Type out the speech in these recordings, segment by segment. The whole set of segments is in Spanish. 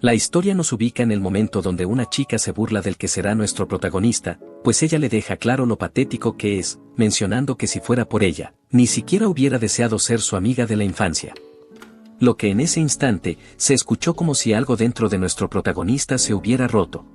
La historia nos ubica en el momento donde una chica se burla del que será nuestro protagonista, pues ella le deja claro lo patético que es, mencionando que si fuera por ella, ni siquiera hubiera deseado ser su amiga de la infancia. Lo que en ese instante se escuchó como si algo dentro de nuestro protagonista se hubiera roto.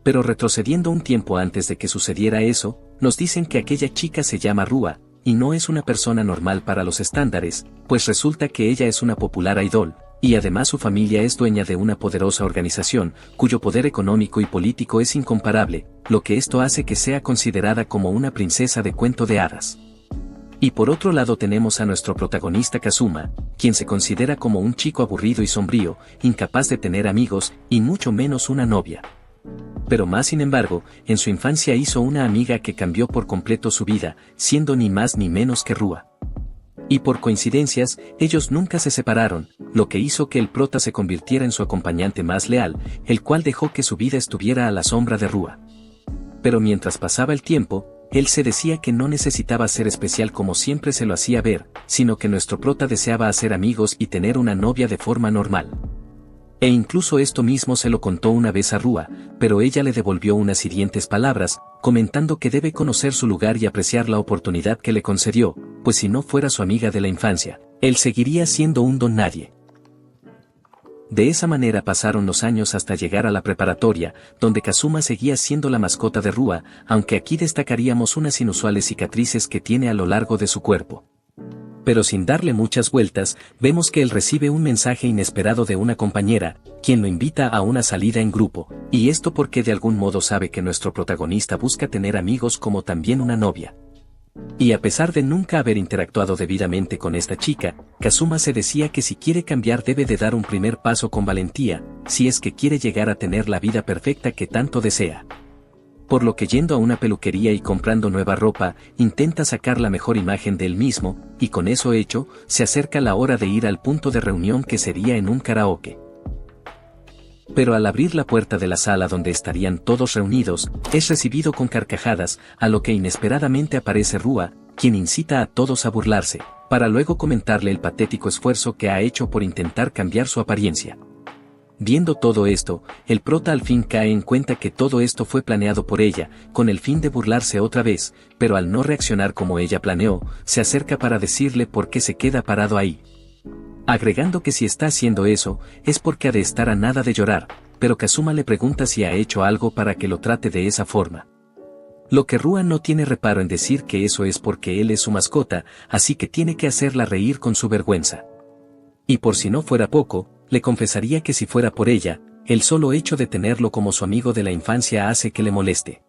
Pero retrocediendo un tiempo antes de que sucediera eso, nos dicen que aquella chica se llama Rúa, y no es una persona normal para los estándares, pues resulta que ella es una popular idol, y además su familia es dueña de una poderosa organización, cuyo poder económico y político es incomparable, lo que esto hace que sea considerada como una princesa de cuento de hadas. Y por otro lado tenemos a nuestro protagonista Kazuma, quien se considera como un chico aburrido y sombrío, incapaz de tener amigos, y mucho menos una novia. Pero más sin embargo, en su infancia hizo una amiga que cambió por completo su vida, siendo ni más ni menos que Rúa. Y por coincidencias, ellos nunca se separaron, lo que hizo que el prota se convirtiera en su acompañante más leal, el cual dejó que su vida estuviera a la sombra de Rúa. Pero mientras pasaba el tiempo, él se decía que no necesitaba ser especial como siempre se lo hacía ver, sino que nuestro prota deseaba hacer amigos y tener una novia de forma normal. E incluso esto mismo se lo contó una vez a Rúa, pero ella le devolvió unas hirientes palabras, comentando que debe conocer su lugar y apreciar la oportunidad que le concedió, pues si no fuera su amiga de la infancia, él seguiría siendo un don nadie. De esa manera pasaron los años hasta llegar a la preparatoria, donde Kazuma seguía siendo la mascota de Rúa, aunque aquí destacaríamos unas inusuales cicatrices que tiene a lo largo de su cuerpo. Pero sin darle muchas vueltas, vemos que él recibe un mensaje inesperado de una compañera, quien lo invita a una salida en grupo, y esto porque de algún modo sabe que nuestro protagonista busca tener amigos como también una novia. Y a pesar de nunca haber interactuado debidamente con esta chica, Kazuma se decía que si quiere cambiar debe de dar un primer paso con valentía, si es que quiere llegar a tener la vida perfecta que tanto desea. Por lo que yendo a una peluquería y comprando nueva ropa, intenta sacar la mejor imagen de él mismo, y con eso hecho, se acerca la hora de ir al punto de reunión que sería en un karaoke. Pero al abrir la puerta de la sala donde estarían todos reunidos, es recibido con carcajadas, a lo que inesperadamente aparece Rúa, quien incita a todos a burlarse, para luego comentarle el patético esfuerzo que ha hecho por intentar cambiar su apariencia. Viendo todo esto, el prota al fin cae en cuenta que todo esto fue planeado por ella, con el fin de burlarse otra vez, pero al no reaccionar como ella planeó, se acerca para decirle por qué se queda parado ahí. Agregando que si está haciendo eso, es porque ha de estar a nada de llorar, pero Kazuma le pregunta si ha hecho algo para que lo trate de esa forma. Lo que Rúa no tiene reparo en decir que eso es porque él es su mascota, así que tiene que hacerla reír con su vergüenza. Y por si no fuera poco, le confesaría que si fuera por ella, el solo hecho de tenerlo como su amigo de la infancia hace que le moleste.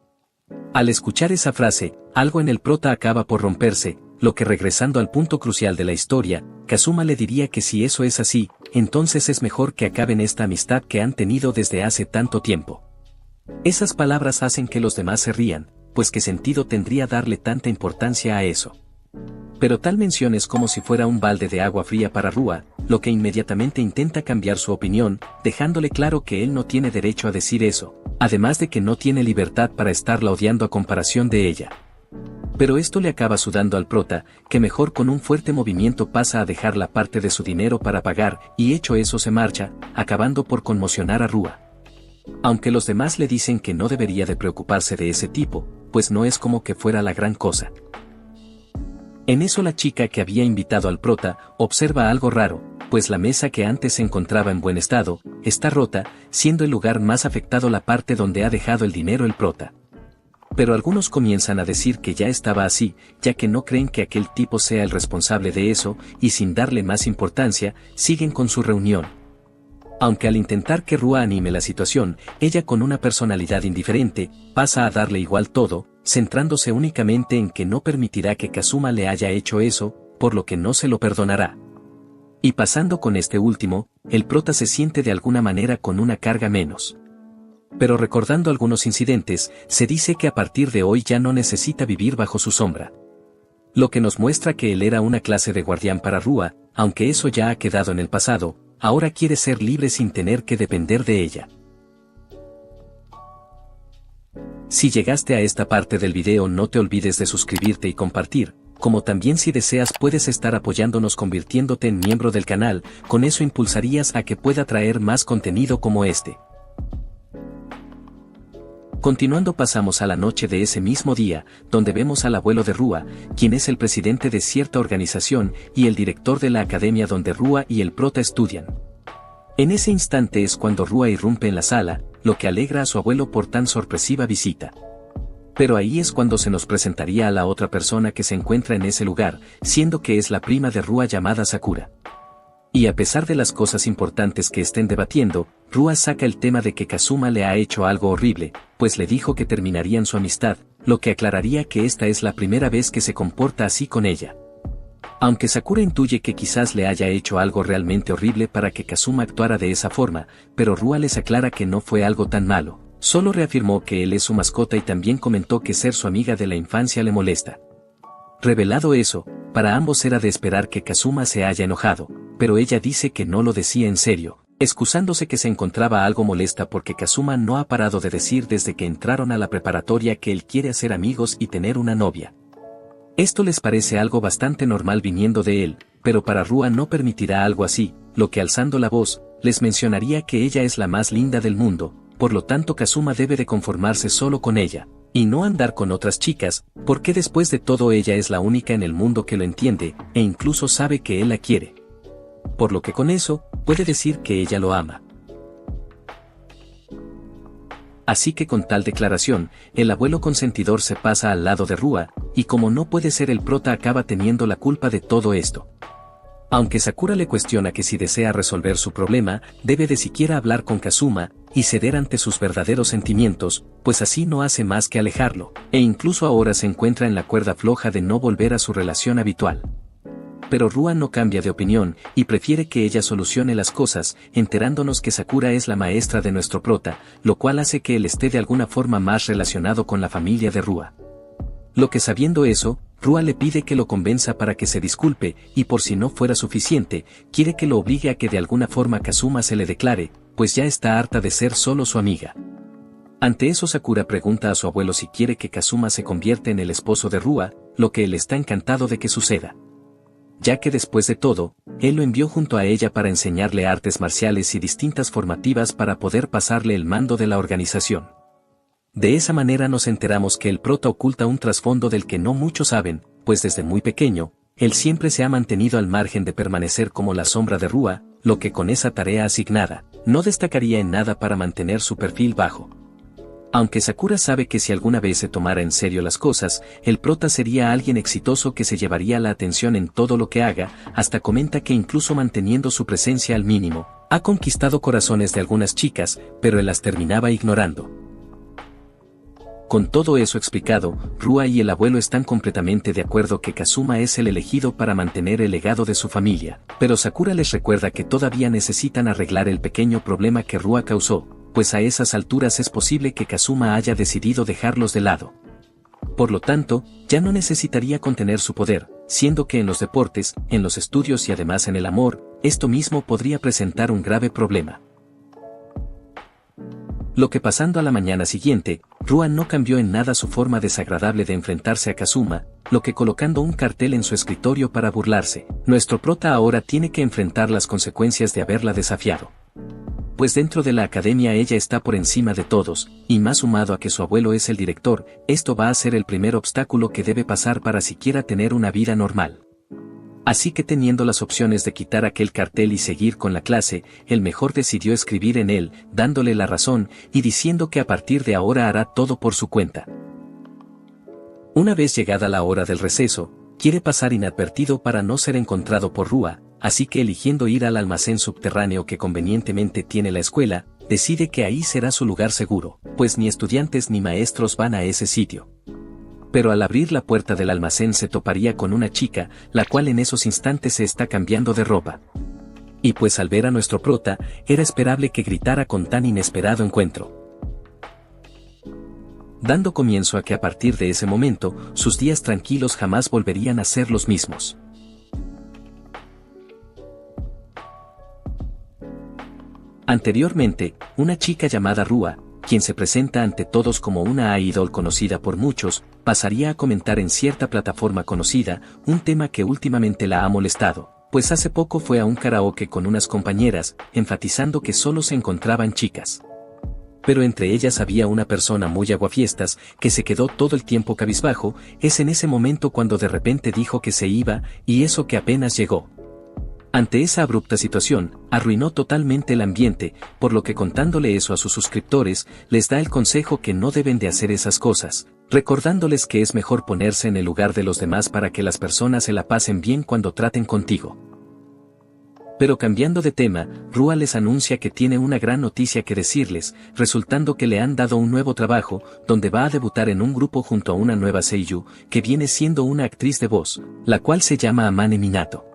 Al escuchar esa frase, algo en el prota acaba por romperse, lo que regresando al punto crucial de la historia, Kazuma le diría que si eso es así, entonces es mejor que acaben esta amistad que han tenido desde hace tanto tiempo. Esas palabras hacen que los demás se rían, pues qué sentido tendría darle tanta importancia a eso. Pero tal mención es como si fuera un balde de agua fría para Rúa, lo que inmediatamente intenta cambiar su opinión, dejándole claro que él no tiene derecho a decir eso, además de que no tiene libertad para estarla odiando a comparación de ella. Pero esto le acaba sudando al prota, que mejor con un fuerte movimiento pasa a dejar la parte de su dinero para pagar, y hecho eso se marcha, acabando por conmocionar a Rúa. Aunque los demás le dicen que no debería de preocuparse de ese tipo, pues no es como que fuera la gran cosa. En eso la chica que había invitado al prota, observa algo raro, pues la mesa que antes se encontraba en buen estado, está rota, siendo el lugar más afectado la parte donde ha dejado el dinero el prota. Pero algunos comienzan a decir que ya estaba así, ya que no creen que aquel tipo sea el responsable de eso, y sin darle más importancia, siguen con su reunión. Aunque al intentar que Rúa anime la situación, ella con una personalidad indiferente, pasa a darle igual todo, centrándose únicamente en que no permitirá que Kazuma le haya hecho eso, por lo que no se lo perdonará. Y pasando con este último, el prota se siente de alguna manera con una carga menos. Pero recordando algunos incidentes, se dice que a partir de hoy ya no necesita vivir bajo su sombra. Lo que nos muestra que él era una clase de guardián para Rúa, aunque eso ya ha quedado en el pasado, ahora quiere ser libre sin tener que depender de ella. Si llegaste a esta parte del video no te olvides de suscribirte y compartir, como también si deseas puedes estar apoyándonos convirtiéndote en miembro del canal, con eso impulsarías a que pueda traer más contenido como este. Continuando pasamos a la noche de ese mismo día, donde vemos al abuelo de Rua, quien es el presidente de cierta organización y el director de la academia donde Rua y el prota estudian. En ese instante es cuando Rua irrumpe en la sala, lo que alegra a su abuelo por tan sorpresiva visita. Pero ahí es cuando se nos presentaría a la otra persona que se encuentra en ese lugar, siendo que es la prima de Rua llamada Sakura. Y a pesar de las cosas importantes que estén debatiendo, Rua saca el tema de que Kazuma le ha hecho algo horrible, pues le dijo que terminarían su amistad, lo que aclararía que esta es la primera vez que se comporta así con ella. Aunque Sakura intuye que quizás le haya hecho algo realmente horrible para que Kazuma actuara de esa forma, pero Rua les aclara que no fue algo tan malo, solo reafirmó que él es su mascota y también comentó que ser su amiga de la infancia le molesta. Revelado eso, para ambos era de esperar que Kazuma se haya enojado, pero ella dice que no lo decía en serio, excusándose que se encontraba algo molesta porque Kazuma no ha parado de decir desde que entraron a la preparatoria que él quiere hacer amigos y tener una novia. Esto les parece algo bastante normal viniendo de él, pero para Rua no permitirá algo así, lo que alzando la voz, les mencionaría que ella es la más linda del mundo, por lo tanto Kazuma debe de conformarse solo con ella, y no andar con otras chicas, porque después de todo ella es la única en el mundo que lo entiende, e incluso sabe que él la quiere. Por lo que con eso, puede decir que ella lo ama. Así que con tal declaración, el abuelo consentidor se pasa al lado de Rua, y como no puede ser el prota acaba teniendo la culpa de todo esto. Aunque Sakura le cuestiona que si desea resolver su problema, debe de siquiera hablar con Kazuma, y ceder ante sus verdaderos sentimientos, pues así no hace más que alejarlo, e incluso ahora se encuentra en la cuerda floja de no volver a su relación habitual. Pero Rua no cambia de opinión, y prefiere que ella solucione las cosas, enterándonos que Sakura es la maestra de nuestro prota, lo cual hace que él esté de alguna forma más relacionado con la familia de Rua. Lo que sabiendo eso, Rua le pide que lo convenza para que se disculpe, y por si no fuera suficiente, quiere que lo obligue a que de alguna forma Kazuma se le declare, pues ya está harta de ser solo su amiga. Ante eso Sakura pregunta a su abuelo si quiere que Kazuma se convierta en el esposo de Rua, lo que él está encantado de que suceda. Ya que después de todo, él lo envió junto a ella para enseñarle artes marciales y distintas formativas para poder pasarle el mando de la organización. De esa manera nos enteramos que el prota oculta un trasfondo del que no muchos saben, pues desde muy pequeño, él siempre se ha mantenido al margen de permanecer como la sombra de Rua, lo que con esa tarea asignada, no destacaría en nada para mantener su perfil bajo. Aunque Sakura sabe que si alguna vez se tomara en serio las cosas, el prota sería alguien exitoso que se llevaría la atención en todo lo que haga, hasta comenta que incluso manteniendo su presencia al mínimo, ha conquistado corazones de algunas chicas, pero él las terminaba ignorando. Con todo eso explicado, Rua y el abuelo están completamente de acuerdo que Kazuma es el elegido para mantener el legado de su familia, pero Sakura les recuerda que todavía necesitan arreglar el pequeño problema que Rua causó, pues a esas alturas es posible que Kazuma haya decidido dejarlos de lado. Por lo tanto, ya no necesitaría contener su poder, siendo que en los deportes, en los estudios y además en el amor, esto mismo podría presentar un grave problema. Lo que pasando a la mañana siguiente, Rua no cambió en nada su forma desagradable de enfrentarse a Kazuma, lo que colocando un cartel en su escritorio para burlarse, nuestro prota ahora tiene que enfrentar las consecuencias de haberla desafiado. Pues dentro de la academia ella está por encima de todos, y más sumado a que su abuelo es el director, esto va a ser el primer obstáculo que debe pasar para siquiera tener una vida normal. Así que teniendo las opciones de quitar aquel cartel y seguir con la clase, el mejor decidió escribir en él, dándole la razón, y diciendo que a partir de ahora hará todo por su cuenta. Una vez llegada la hora del receso, quiere pasar inadvertido para no ser encontrado por Rua, así que eligiendo ir al almacén subterráneo que convenientemente tiene la escuela, decide que ahí será su lugar seguro, pues ni estudiantes ni maestros van a ese sitio. Pero al abrir la puerta del almacén se toparía con una chica, la cual en esos instantes se está cambiando de ropa. Y pues al ver a nuestro prota, era esperable que gritara con tan inesperado encuentro. Dando comienzo a que a partir de ese momento, sus días tranquilos jamás volverían a ser los mismos. Anteriormente, una chica llamada Rua, quien se presenta ante todos como una idol conocida por muchos, pasaría a comentar en cierta plataforma conocida, un tema que últimamente la ha molestado, pues hace poco fue a un karaoke con unas compañeras, enfatizando que solo se encontraban chicas. Pero entre ellas había una persona muy aguafiestas, que se quedó todo el tiempo cabizbajo. Es en ese momento cuando de repente dijo que se iba, y eso que apenas llegó. Ante esa abrupta situación, arruinó totalmente el ambiente, por lo que contándole eso a sus suscriptores, les da el consejo que no deben de hacer esas cosas, recordándoles que es mejor ponerse en el lugar de los demás para que las personas se la pasen bien cuando traten contigo. Pero cambiando de tema, Rua les anuncia que tiene una gran noticia que decirles, resultando que le han dado un nuevo trabajo, donde va a debutar en un grupo junto a una nueva seiyuu, que viene siendo una actriz de voz, la cual se llama Amane Minato.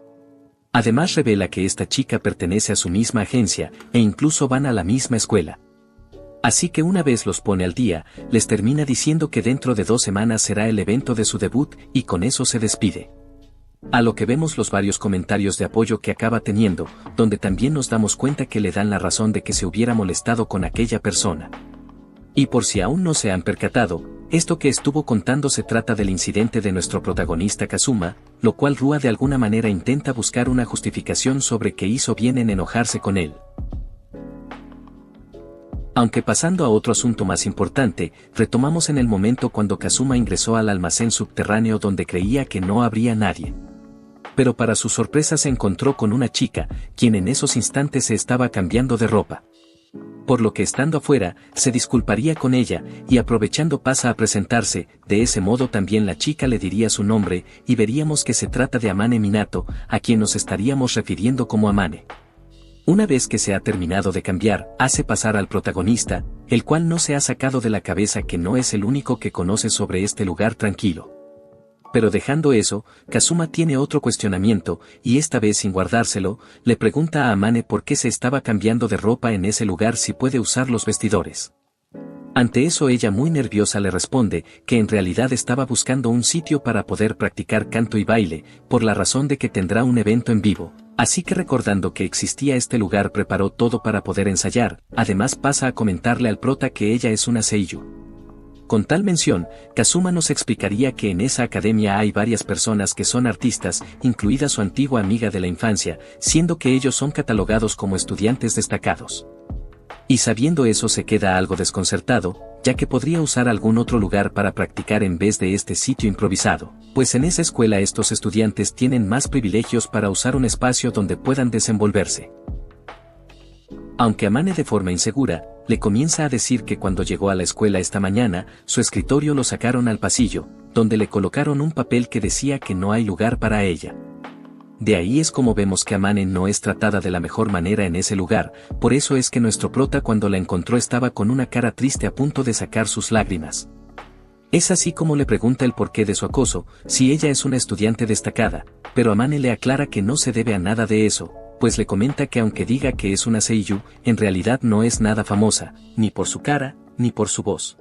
Además revela que esta chica pertenece a su misma agencia, e incluso van a la misma escuela. Así que una vez los pone al día, les termina diciendo que dentro de 2 semanas será el evento de su debut, y con eso se despide. A lo que vemos los varios comentarios de apoyo que acaba teniendo, donde también nos damos cuenta que le dan la razón de que se hubiera molestado con aquella persona. Y por si aún no se han percatado, esto que estuvo contando se trata del incidente de nuestro protagonista Kazuma, lo cual Rua de alguna manera intenta buscar una justificación sobre que hizo bien en enojarse con él. Aunque pasando a otro asunto más importante, retomamos en el momento cuando Kazuma ingresó al almacén subterráneo donde creía que no habría nadie. Pero para su sorpresa se encontró con una chica, quien en esos instantes se estaba cambiando de ropa. Por lo que estando afuera, se disculparía con ella, y aprovechando pasa a presentarse. De ese modo también la chica le diría su nombre, y veríamos que se trata de Amane Minato, a quien nos estaríamos refiriendo como Amane. Una vez que se ha terminado de cambiar, hace pasar al protagonista, el cual no se ha sacado de la cabeza que no es el único que conoce sobre este lugar tranquilo. Pero dejando eso, Kazuma tiene otro cuestionamiento, y esta vez sin guardárselo, le pregunta a Amane por qué se estaba cambiando de ropa en ese lugar si puede usar los vestidores. Ante eso ella muy nerviosa le responde que en realidad estaba buscando un sitio para poder practicar canto y baile, por la razón de que tendrá un evento en vivo. Así que recordando que existía este lugar preparó todo para poder ensayar, además pasa a comentarle al prota que ella es una seiyuu. Con tal mención, Kazuma nos explicaría que en esa academia hay varias personas que son artistas, incluida su antigua amiga de la infancia, siendo que ellos son catalogados como estudiantes destacados. Y sabiendo eso se queda algo desconcertado, ya que podría usar algún otro lugar para practicar en vez de este sitio improvisado, pues en esa escuela estos estudiantes tienen más privilegios para usar un espacio donde puedan desenvolverse. Aunque Amane de forma insegura, le comienza a decir que cuando llegó a la escuela esta mañana, su escritorio lo sacaron al pasillo, donde le colocaron un papel que decía que no hay lugar para ella. De ahí es como vemos que Amane no es tratada de la mejor manera en ese lugar, por eso es que nuestro prota cuando la encontró estaba con una cara triste a punto de sacar sus lágrimas. Es así como le pregunta el porqué de su acoso, si ella es una estudiante destacada, pero Amane le aclara que no se debe a nada de eso, pues le comenta que aunque diga que es una seiyuu, en realidad no es nada famosa, ni por su cara, ni por su voz.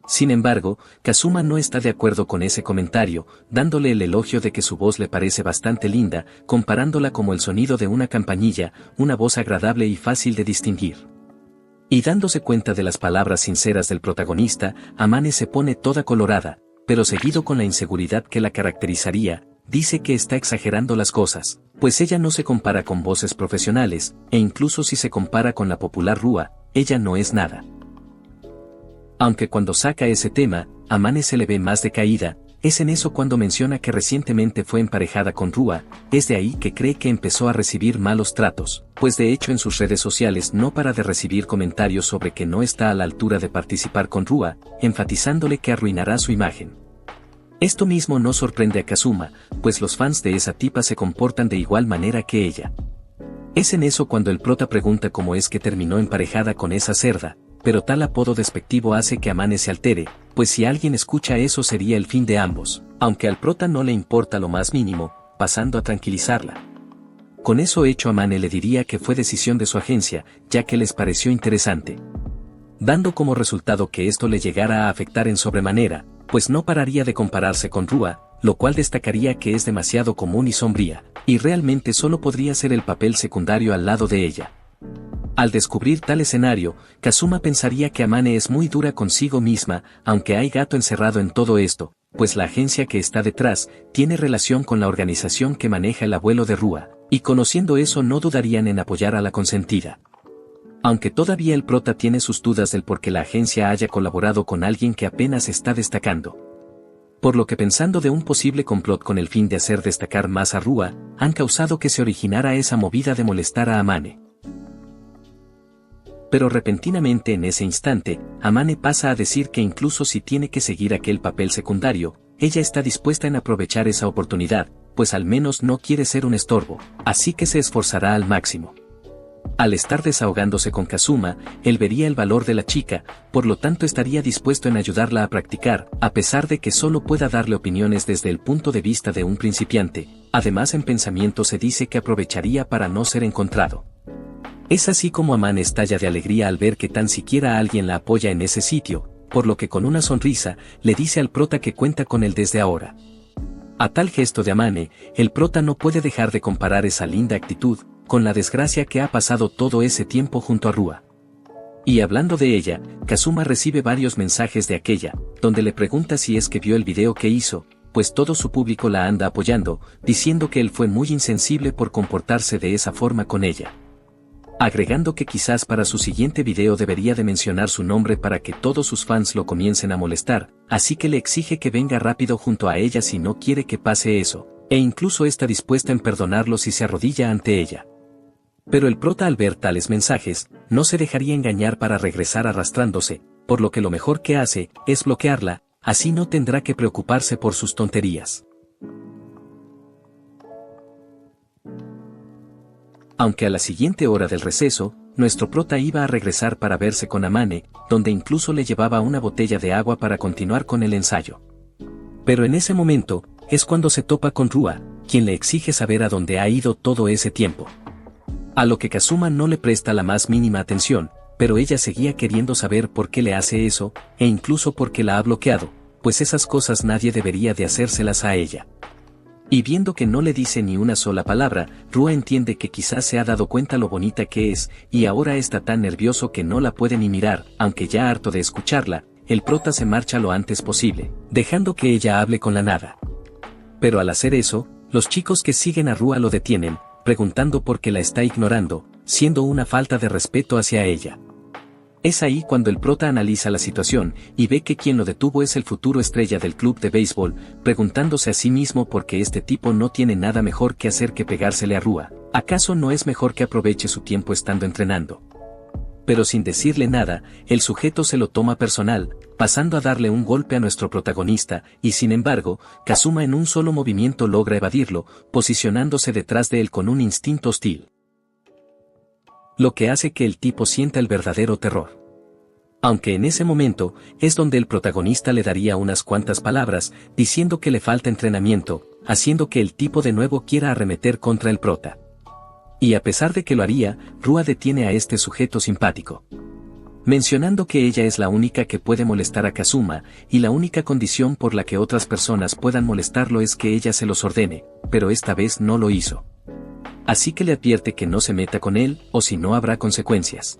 Sin embargo, Kazuma no está de acuerdo con ese comentario, dándole el elogio de que su voz le parece bastante linda, comparándola como el sonido de una campanilla, una voz agradable y fácil de distinguir. Y dándose cuenta de las palabras sinceras del protagonista, Amane se pone toda colorada, pero seguido con la inseguridad que la caracterizaría, dice que está exagerando las cosas, pues ella no se compara con voces profesionales, e incluso si se compara con la popular Rua, ella no es nada. Aunque cuando saca ese tema, Amane se le ve más decaída, es en eso cuando menciona que recientemente fue emparejada con Rua, es de ahí que cree que empezó a recibir malos tratos, pues de hecho en sus redes sociales no para de recibir comentarios sobre que no está a la altura de participar con Rua, enfatizándole que arruinará su imagen. Esto mismo no sorprende a Kazuma, pues los fans de esa tipa se comportan de igual manera que ella. Es en eso cuando el prota pregunta cómo es que terminó emparejada con esa cerda, pero tal apodo despectivo hace que Amane se altere, pues si alguien escucha eso sería el fin de ambos, aunque al prota no le importa lo más mínimo, pasando a tranquilizarla. Con eso hecho Amane le diría que fue decisión de su agencia, ya que les pareció interesante. Dando como resultado que esto le llegara a afectar en sobremanera, pues no pararía de compararse con Rua, lo cual destacaría que es demasiado común y sombría, y realmente solo podría ser el papel secundario al lado de ella. Al descubrir tal escenario, Kazuma pensaría que Amane es muy dura consigo misma, aunque hay gato encerrado en todo esto, pues la agencia que está detrás tiene relación con la organización que maneja el abuelo de Rua, y conociendo eso no dudarían en apoyar a la consentida. Aunque todavía el prota tiene sus dudas del por qué la agencia haya colaborado con alguien que apenas está destacando. Por lo que pensando de un posible complot con el fin de hacer destacar más a Rua, han causado que se originara esa movida de molestar a Amane. Pero repentinamente en ese instante, Amane pasa a decir que incluso si tiene que seguir aquel papel secundario, ella está dispuesta en aprovechar esa oportunidad, pues al menos no quiere ser un estorbo, así que se esforzará al máximo. Al estar desahogándose con Kazuma, él vería el valor de la chica, por lo tanto estaría dispuesto en ayudarla a practicar, a pesar de que solo pueda darle opiniones desde el punto de vista de un principiante. Además en pensamiento se dice que aprovecharía para no ser encontrado. Es así como Amane estalla de alegría al ver que tan siquiera alguien la apoya en ese sitio, por lo que con una sonrisa, le dice al prota que cuenta con él desde ahora. A tal gesto de Amane, el prota no puede dejar de comparar esa linda actitud, con la desgracia que ha pasado todo ese tiempo junto a Rua. Y hablando de ella, Kazuma recibe varios mensajes de aquella, donde le pregunta si es que vio el video que hizo, pues todo su público la anda apoyando, diciendo que él fue muy insensible por comportarse de esa forma con ella. Agregando que quizás para su siguiente video debería de mencionar su nombre para que todos sus fans lo comiencen a molestar, así que le exige que venga rápido junto a ella si no quiere que pase eso, e incluso está dispuesta en perdonarlo si se arrodilla ante ella. Pero el prota al ver tales mensajes, no se dejaría engañar para regresar arrastrándose, por lo que lo mejor que hace es bloquearla, así no tendrá que preocuparse por sus tonterías. Aunque a la siguiente hora del receso, nuestro prota iba a regresar para verse con Amane, donde incluso le llevaba una botella de agua para continuar con el ensayo. Pero en ese momento, es cuando se topa con Rua, quien le exige saber a dónde ha ido todo ese tiempo. A lo que Kazuma no le presta la más mínima atención, pero ella seguía queriendo saber por qué le hace eso, e incluso por qué la ha bloqueado, pues esas cosas nadie debería de hacérselas a ella. Y viendo que no le dice ni una sola palabra, Rua entiende que quizás se ha dado cuenta lo bonita que es, y ahora está tan nervioso que no la puede ni mirar, aunque ya harto de escucharla, el prota se marcha lo antes posible, dejando que ella hable con la nada. Pero al hacer eso, los chicos que siguen a Rua lo detienen, preguntando por qué la está ignorando, siendo una falta de respeto hacia ella. Es ahí cuando el prota analiza la situación y ve que quien lo detuvo es el futuro estrella del club de béisbol, preguntándose a sí mismo por qué este tipo no tiene nada mejor que hacer que pegársele a Rua. ¿Acaso no es mejor que aproveche su tiempo estando entrenando? Pero sin decirle nada, el sujeto se lo toma personal, pasando a darle un golpe a nuestro protagonista, y sin embargo, Kazuma en un solo movimiento logra evadirlo, posicionándose detrás de él con un instinto hostil. Lo que hace que el tipo sienta el verdadero terror. Aunque en ese momento, es donde el protagonista le daría unas cuantas palabras, diciendo que le falta entrenamiento, haciendo que el tipo de nuevo quiera arremeter contra el prota. Y a pesar de que lo haría, Rua detiene a este sujeto simpático, mencionando que ella es la única que puede molestar a Kazuma, y la única condición por la que otras personas puedan molestarlo es que ella se los ordene, pero esta vez no lo hizo. Así que le advierte que no se meta con él, o si no habrá consecuencias.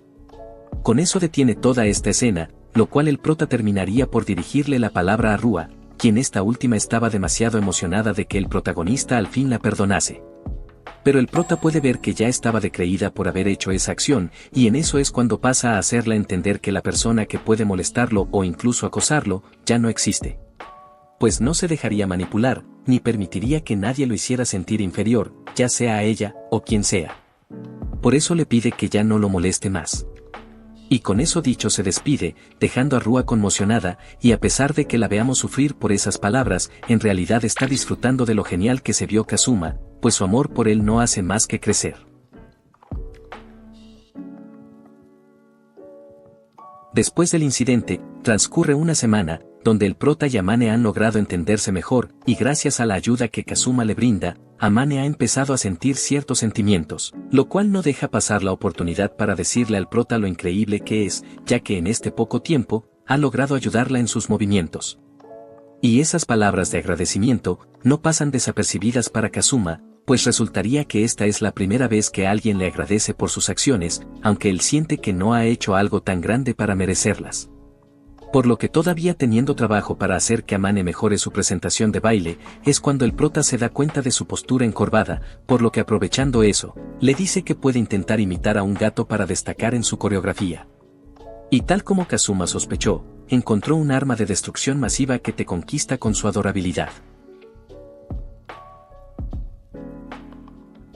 Con eso detiene toda esta escena, lo cual el prota terminaría por dirigirle la palabra a Rua, quien esta última estaba demasiado emocionada de que el protagonista al fin la perdonase. Pero el prota puede ver que ya estaba decreída por haber hecho esa acción, y en eso es cuando pasa a hacerla entender que la persona que puede molestarlo o incluso acosarlo, ya no existe. Pues no se dejaría manipular, ni permitiría que nadie lo hiciera sentir inferior, ya sea a ella, o quien sea. Por eso le pide que ya no lo moleste más. Y con eso dicho se despide, dejando a Rua conmocionada, y a pesar de que la veamos sufrir por esas palabras, en realidad está disfrutando de lo genial que se vio Kazuma, pues su amor por él no hace más que crecer. Después del incidente, transcurre una semana, donde el prota y Amane han logrado entenderse mejor, y gracias a la ayuda que Kazuma le brinda, Amane ha empezado a sentir ciertos sentimientos, lo cual no deja pasar la oportunidad para decirle al prota lo increíble que es, ya que en este poco tiempo, ha logrado ayudarla en sus movimientos. Y esas palabras de agradecimiento, no pasan desapercibidas para Kazuma, pues resultaría que esta es la primera vez que alguien le agradece por sus acciones, aunque él siente que no ha hecho algo tan grande para merecerlas. Por lo que todavía teniendo trabajo para hacer que Amane mejore su presentación de baile, es cuando el prota se da cuenta de su postura encorvada, por lo que aprovechando eso, le dice que puede intentar imitar a un gato para destacar en su coreografía. Y tal como Kazuma sospechó, encontró un arma de destrucción masiva que te conquista con su adorabilidad.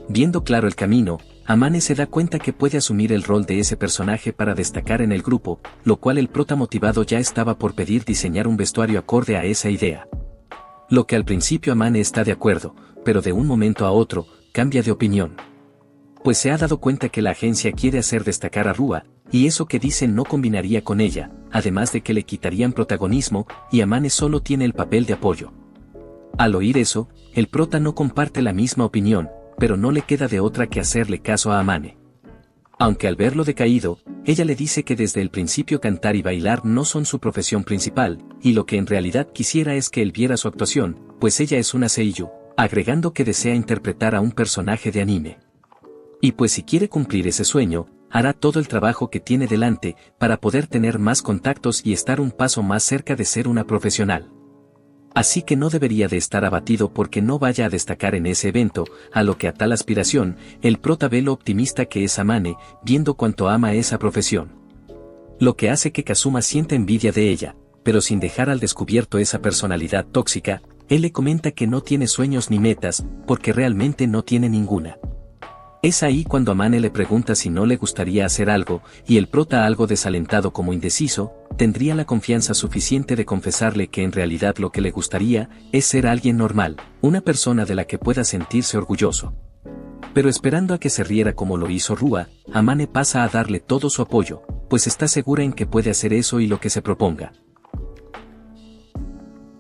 Viendo claro el camino, Amane se da cuenta que puede asumir el rol de ese personaje para destacar en el grupo, lo cual el prota motivado ya estaba por pedir diseñar un vestuario acorde a esa idea. Lo que al principio Amane está de acuerdo, pero de un momento a otro, cambia de opinión. Pues se ha dado cuenta que la agencia quiere hacer destacar a Rua, y eso que dicen no combinaría con ella, además de que le quitarían protagonismo, y Amane solo tiene el papel de apoyo. Al oír eso, el prota no comparte la misma opinión, pero no le queda de otra que hacerle caso a Amane. Aunque al verlo decaído, ella le dice que desde el principio cantar y bailar no son su profesión principal, y lo que en realidad quisiera es que él viera su actuación, pues ella es una seiyuu, agregando que desea interpretar a un personaje de anime. Y pues si quiere cumplir ese sueño, hará todo el trabajo que tiene delante para poder tener más contactos y estar un paso más cerca de ser una profesional. Así que no debería de estar abatido porque no vaya a destacar en ese evento, a lo que a tal aspiración, el prota ve lo optimista que es Amane, viendo cuánto ama esa profesión. Lo que hace que Kazuma sienta envidia de ella, pero sin dejar al descubierto esa personalidad tóxica, él le comenta que no tiene sueños ni metas, porque realmente no tiene ninguna. Es ahí cuando Amane le pregunta si no le gustaría hacer algo, y el prota, algo desalentado como indeciso, tendría la confianza suficiente de confesarle que en realidad lo que le gustaría es ser alguien normal, una persona de la que pueda sentirse orgulloso. Pero esperando a que se riera como lo hizo Rua, Amane pasa a darle todo su apoyo, pues está segura en que puede hacer eso y lo que se proponga.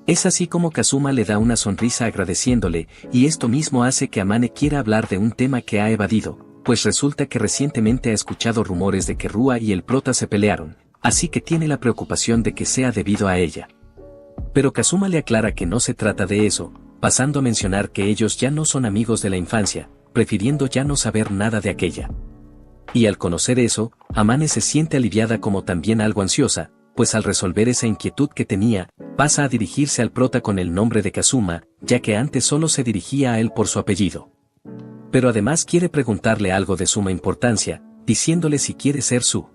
Es así como Kazuma le da una sonrisa agradeciéndole, y esto mismo hace que Amane quiera hablar de un tema que ha evadido, pues resulta que recientemente ha escuchado rumores de que Rua y el prota se pelearon, así que tiene la preocupación de que sea debido a ella. Pero Kazuma le aclara que no se trata de eso, pasando a mencionar que ellos ya no son amigos de la infancia, prefiriendo ya no saber nada de aquella. Y al conocer eso, Amane se siente aliviada como también algo ansiosa, pues al resolver esa inquietud que tenía, pasa a dirigirse al prota con el nombre de Kazuma, ya que antes solo se dirigía a él por su apellido. Pero además quiere preguntarle algo de suma importancia, diciéndole si quiere ser su.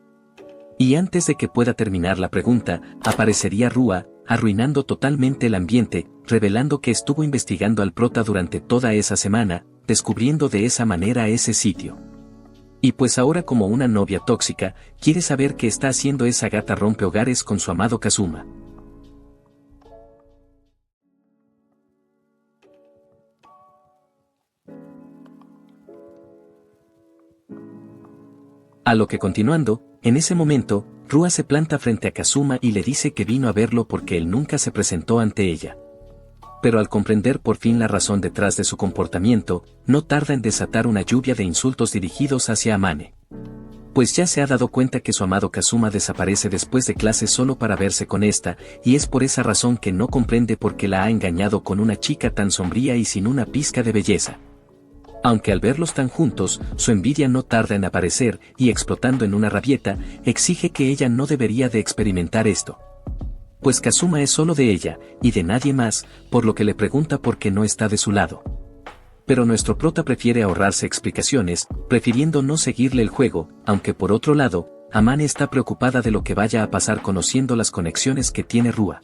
Y antes de que pueda terminar la pregunta, aparecería Rua, arruinando totalmente el ambiente, revelando que estuvo investigando al prota durante toda esa semana, descubriendo de esa manera ese sitio. Y pues ahora como una novia tóxica, quiere saber qué está haciendo esa gata rompehogares con su amado Kazuma. A lo que continuando, en ese momento, Rua se planta frente a Kazuma y le dice que vino a verlo porque él nunca se presentó ante ella. Pero al comprender por fin la razón detrás de su comportamiento, no tarda en desatar una lluvia de insultos dirigidos hacia Amane. Pues ya se ha dado cuenta que su amado Kazuma desaparece después de clases solo para verse con esta, y es por esa razón que no comprende por qué la ha engañado con una chica tan sombría y sin una pizca de belleza. Aunque al verlos tan juntos, su envidia no tarda en aparecer y explotando en una rabieta, exige que ella no debería de experimentar esto. Pues Kazuma es solo de ella, y de nadie más, por lo que le pregunta por qué no está de su lado. Pero nuestro prota prefiere ahorrarse explicaciones, prefiriendo no seguirle el juego, aunque por otro lado, Amane está preocupada de lo que vaya a pasar conociendo las conexiones que tiene Rua.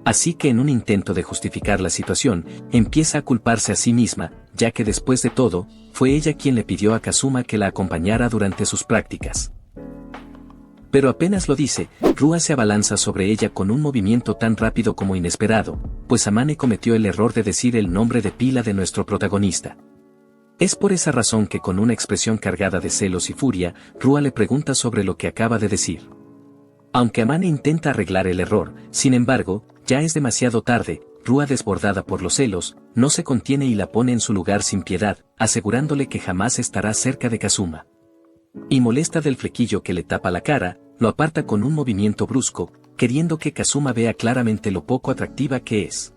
Así que en un intento de justificar la situación, empieza a culparse a sí misma, ya que después de todo, fue ella quien le pidió a Kazuma que la acompañara durante sus prácticas. Pero apenas lo dice, Rua se abalanza sobre ella con un movimiento tan rápido como inesperado, pues Amane cometió el error de decir el nombre de pila de nuestro protagonista. Es por esa razón que con una expresión cargada de celos y furia, Rua le pregunta sobre lo que acaba de decir. Aunque Amane intenta arreglar el error, sin embargo, ya es demasiado tarde. Rua, desbordada por los celos, no se contiene y la pone en su lugar sin piedad, asegurándole que jamás estará cerca de Kazuma. Y molesta del flequillo que le tapa la cara, lo aparta con un movimiento brusco, queriendo que Kazuma vea claramente lo poco atractiva que es.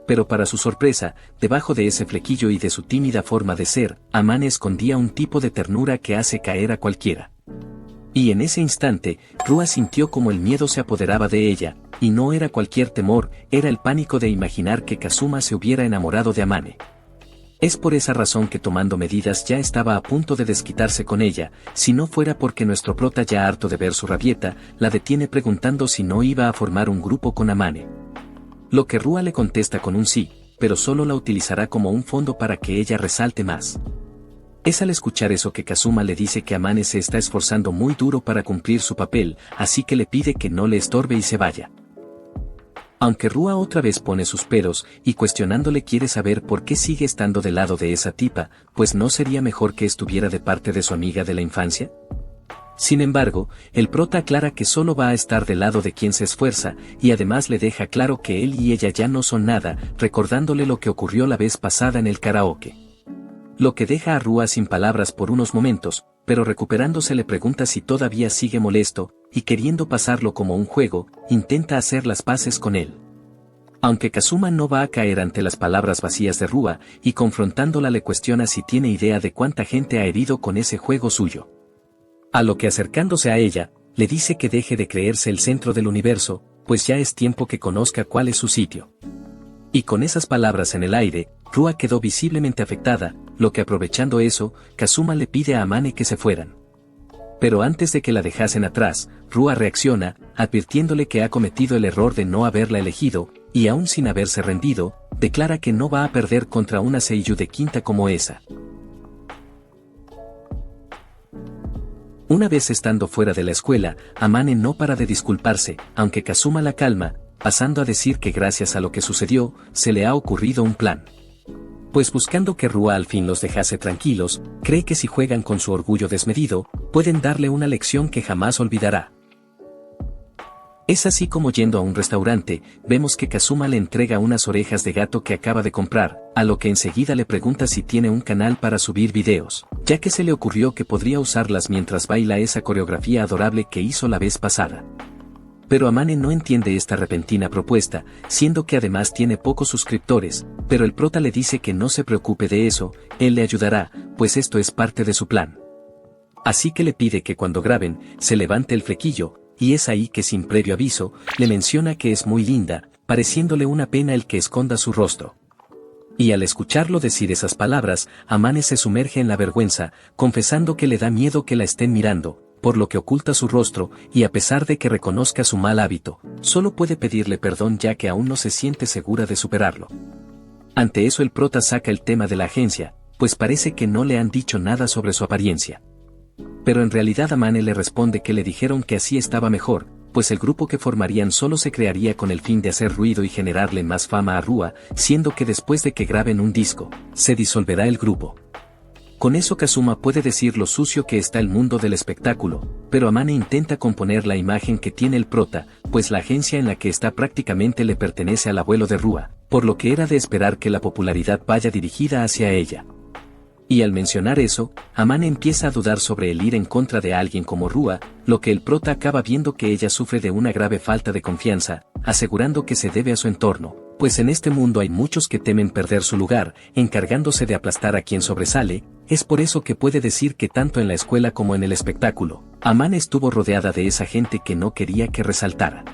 Pero para su sorpresa, debajo de ese flequillo y de su tímida forma de ser, Amane escondía un tipo de ternura que hace caer a cualquiera. Y en ese instante, Rua sintió como el miedo se apoderaba de ella, y no era cualquier temor, era el pánico de imaginar que Kazuma se hubiera enamorado de Amane. Es por esa razón que tomando medidas ya estaba a punto de desquitarse con ella, si no fuera porque nuestro prota ya harto de ver su rabieta, la detiene preguntando si no iba a formar un grupo con Amane. Lo que Rua le contesta con un sí, pero solo la utilizará como un fondo para que ella resalte más. Es al escuchar eso que Kazuma le dice que Amane se está esforzando muy duro para cumplir su papel, así que le pide que no le estorbe y se vaya. Aunque Rua otra vez pone sus peros, y cuestionándole quiere saber por qué sigue estando del lado de esa tipa, pues ¿no sería mejor que estuviera de parte de su amiga de la infancia? Sin embargo, el prota aclara que solo va a estar del lado de quien se esfuerza, y además le deja claro que él y ella ya no son nada, recordándole lo que ocurrió la vez pasada en el karaoke. Lo que deja a Rua sin palabras por unos momentos, pero recuperándose le pregunta si todavía sigue molesto, y queriendo pasarlo como un juego, intenta hacer las paces con él. Aunque Kazuma no va a caer ante las palabras vacías de Rua, y confrontándola le cuestiona si tiene idea de cuánta gente ha herido con ese juego suyo. A lo que acercándose a ella, le dice que deje de creerse el centro del universo, pues ya es tiempo que conozca cuál es su sitio. Y con esas palabras en el aire, Rua quedó visiblemente afectada, lo que aprovechando eso, Kazuma le pide a Amane que se fueran. Pero antes de que la dejasen atrás, Rua reacciona, advirtiéndole que ha cometido el error de no haberla elegido, y aún sin haberse rendido, declara que no va a perder contra una seiyuu de quinta como esa. Una vez estando fuera de la escuela, Amane no para de disculparse, aunque Kazuma la calma, pasando a decir que gracias a lo que sucedió, se le ha ocurrido un plan. Pues buscando que Rua al fin los dejase tranquilos, cree que si juegan con su orgullo desmedido, pueden darle una lección que jamás olvidará. Es así como yendo a un restaurante, vemos que Kazuma le entrega unas orejas de gato que acaba de comprar, a lo que enseguida le pregunta si tiene un canal para subir videos, ya que se le ocurrió que podría usarlas mientras baila esa coreografía adorable que hizo la vez pasada. Pero Amane no entiende esta repentina propuesta, siendo que además tiene pocos suscriptores, pero el prota le dice que no se preocupe de eso, él le ayudará, pues esto es parte de su plan. Así que le pide que cuando graben, se levante el flequillo, y es ahí que sin previo aviso, le menciona que es muy linda, pareciéndole una pena el que esconda su rostro. Y al escucharlo decir esas palabras, Amane se sumerge en la vergüenza, confesando que le da miedo que la estén mirando, por lo que oculta su rostro, y a pesar de que reconozca su mal hábito, solo puede pedirle perdón ya que aún no se siente segura de superarlo. Ante eso el prota saca el tema de la agencia, pues parece que no le han dicho nada sobre su apariencia. Pero en realidad Amane le responde que le dijeron que así estaba mejor, pues el grupo que formarían solo se crearía con el fin de hacer ruido y generarle más fama a Rua, siendo que después de que graben un disco, se disolverá el grupo. Con eso Kazuma puede decir lo sucio que está el mundo del espectáculo, pero Amane intenta componer la imagen que tiene el prota, pues la agencia en la que está prácticamente le pertenece al abuelo de Rua, por lo que era de esperar que la popularidad vaya dirigida hacia ella. Y al mencionar eso, Amane empieza a dudar sobre el ir en contra de alguien como Rua, lo que el prota acaba viendo que ella sufre de una grave falta de confianza, asegurando que se debe a su entorno, pues en este mundo hay muchos que temen perder su lugar, encargándose de aplastar a quien sobresale, es por eso que puede decir que tanto en la escuela como en el espectáculo, Amane estuvo rodeada de esa gente que no quería que resaltara.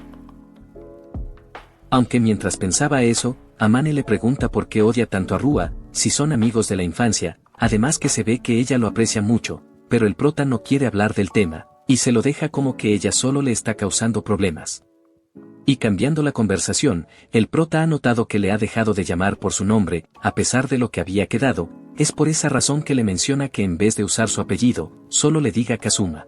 Aunque mientras pensaba eso, Amane le pregunta por qué odia tanto a Rua, si son amigos de la infancia, además que se ve que ella lo aprecia mucho, pero el prota no quiere hablar del tema, y se lo deja como que ella solo le está causando problemas. Y cambiando la conversación, el prota ha notado que le ha dejado de llamar por su nombre, a pesar de lo que había quedado, es por esa razón que le menciona que en vez de usar su apellido, solo le diga Kazuma.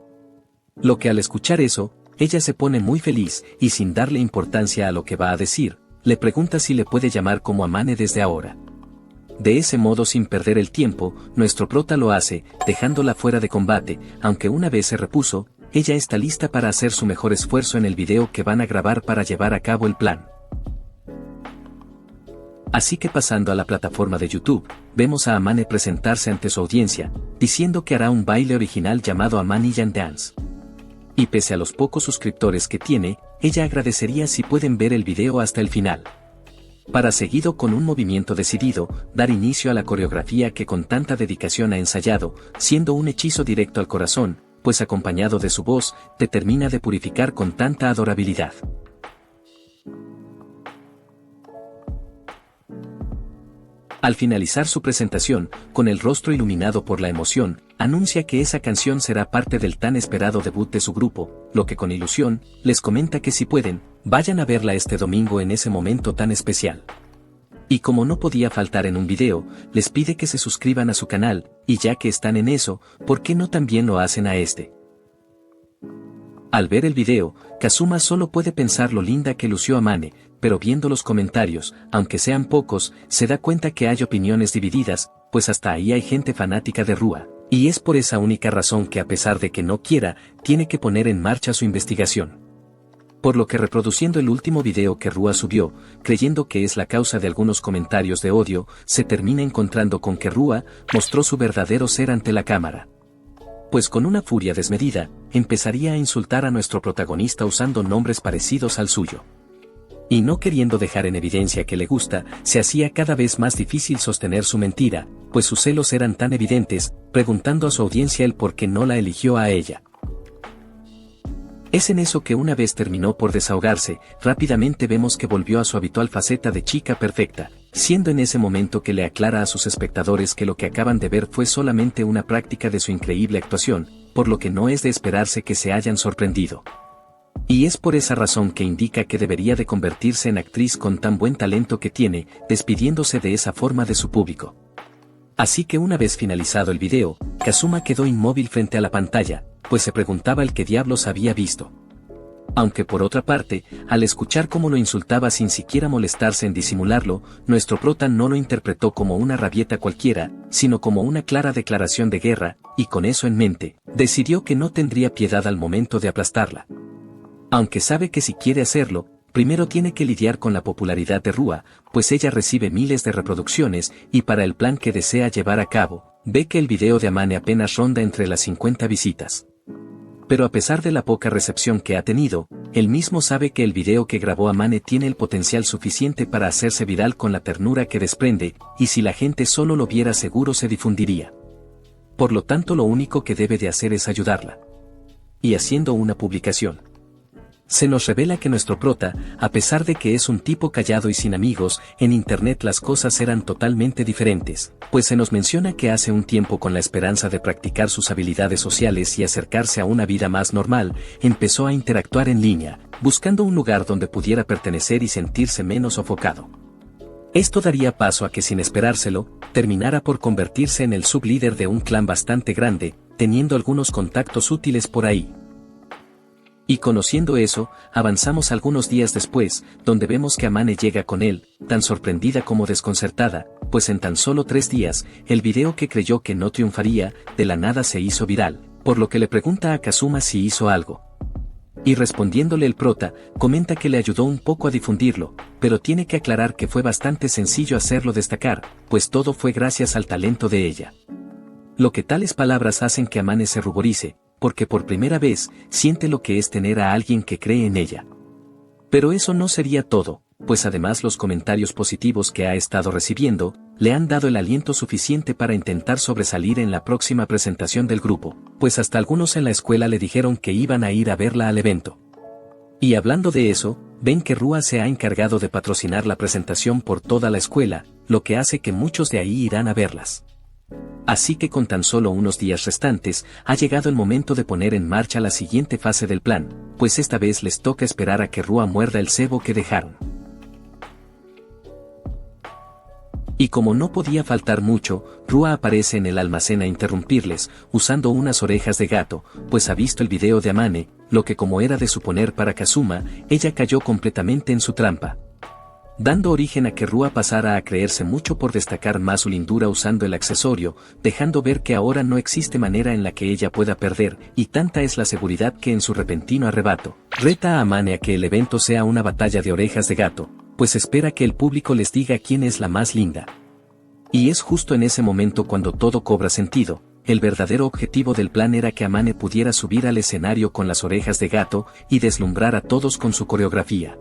Lo que al escuchar eso, ella se pone muy feliz, y sin darle importancia a lo que va a decir, le pregunta si le puede llamar como Amane desde ahora. De ese modo sin perder el tiempo, nuestro prota lo hace, dejándola fuera de combate, aunque una vez se repuso, ella está lista para hacer su mejor esfuerzo en el video que van a grabar para llevar a cabo el plan. Así que pasando a la plataforma de YouTube, vemos a Amane presentarse ante su audiencia, diciendo que hará un baile original llamado Amaniyan Dance. Y pese a los pocos suscriptores que tiene, ella agradecería si pueden ver el video hasta el final. para seguido con un movimiento decidido, dar inicio a la coreografía que con tanta dedicación ha ensayado, siendo un hechizo directo al corazón, pues acompañado de su voz, te termina de purificar con tanta adorabilidad. Al finalizar su presentación, con el rostro iluminado por la emoción, anuncia que esa canción será parte del tan esperado debut de su grupo, lo que con ilusión, les comenta que si pueden, vayan a verla este domingo en ese momento tan especial. Y como no podía faltar en un video, les pide que se suscriban a su canal, y ya que están en eso, ¿por qué no también lo hacen a este? Al ver el video, Kazuma solo puede pensar lo linda que lució Amane, pero viendo los comentarios, aunque sean pocos, se da cuenta que hay opiniones divididas, pues hasta ahí hay gente fanática de Rua, y es por esa única razón que a pesar de que no quiera, tiene que poner en marcha su investigación. Por lo que reproduciendo el último video que Rua subió, creyendo que es la causa de algunos comentarios de odio, se termina encontrando con que Rua mostró su verdadero ser ante la cámara. Pues con una furia desmedida, empezaría a insultar a nuestro protagonista usando nombres parecidos al suyo. Y no queriendo dejar en evidencia que le gusta, se hacía cada vez más difícil sostener su mentira, pues sus celos eran tan evidentes, preguntando a su audiencia el por qué no la eligió a ella. Es en eso que una vez terminó por desahogarse, rápidamente vemos que volvió a su habitual faceta de chica perfecta, siendo en ese momento que le aclara a sus espectadores que lo que acaban de ver fue solamente una práctica de su increíble actuación, por lo que no es de esperarse que se hayan sorprendido. Y es por esa razón que indica que debería de convertirse en actriz con tan buen talento que tiene, despidiéndose de esa forma de su público. Así que una vez finalizado el video, Kazuma quedó inmóvil frente a la pantalla, pues se preguntaba el qué diablos había visto. Aunque por otra parte, al escuchar cómo lo insultaba sin siquiera molestarse en disimularlo, nuestro prota no lo interpretó como una rabieta cualquiera, sino como una clara declaración de guerra, y con eso en mente, decidió que no tendría piedad al momento de aplastarla. Aunque sabe que si quiere hacerlo, primero tiene que lidiar con la popularidad de Rua, pues ella recibe miles de reproducciones, y para el plan que desea llevar a cabo, ve que el video de Amane apenas ronda entre las 50 visitas. Pero a pesar de la poca recepción que ha tenido, él mismo sabe que el video que grabó Amane tiene el potencial suficiente para hacerse viral con la ternura que desprende, y si la gente solo lo viera seguro se difundiría. Por lo tanto lo único que debe de hacer es ayudarla. Y haciendo una publicación. Se nos revela que nuestro prota, a pesar de que es un tipo callado y sin amigos, en internet las cosas eran totalmente diferentes, pues se nos menciona que hace un tiempo con la esperanza de practicar sus habilidades sociales y acercarse a una vida más normal, empezó a interactuar en línea, buscando un lugar donde pudiera pertenecer y sentirse menos sofocado. Esto daría paso a que sin esperárselo, terminara por convertirse en el sublíder de un clan bastante grande, teniendo algunos contactos útiles por ahí. Y conociendo eso, avanzamos algunos días después, donde vemos que Amane llega con él, tan sorprendida como desconcertada, pues en tan solo 3 días, el video que creyó que no triunfaría, de la nada se hizo viral, por lo que le pregunta a Kazuma si hizo algo. Y respondiéndole el prota, comenta que le ayudó un poco a difundirlo, pero tiene que aclarar que fue bastante sencillo hacerlo destacar, pues todo fue gracias al talento de ella. Lo que tales palabras hacen que Amane se ruborice, porque por primera vez, siente lo que es tener a alguien que cree en ella. Pero eso no sería todo, pues además los comentarios positivos que ha estado recibiendo, le han dado el aliento suficiente para intentar sobresalir en la próxima presentación del grupo, pues hasta algunos en la escuela le dijeron que iban a ir a verla al evento. Y hablando de eso, ven que Rua se ha encargado de patrocinar la presentación por toda la escuela, lo que hace que muchos de ahí irán a verlas. Así que con tan solo unos días restantes, ha llegado el momento de poner en marcha la siguiente fase del plan, pues esta vez les toca esperar a que Rua muerda el cebo que dejaron. Y como no podía faltar mucho, Rua aparece en el almacén a interrumpirles, usando unas orejas de gato, pues ha visto el video de Amane, lo que como era de suponer para Kazuma, ella cayó completamente en su trampa. Dando origen a que Rua pasara a creerse mucho por destacar más su lindura usando el accesorio, dejando ver que ahora no existe manera en la que ella pueda perder, y tanta es la seguridad que en su repentino arrebato, reta a Amane a que el evento sea una batalla de orejas de gato, pues espera que el público les diga quién es la más linda. Y es justo en ese momento cuando todo cobra sentido. El verdadero objetivo del plan era que Amane pudiera subir al escenario con las orejas de gato y deslumbrar a todos con su coreografía.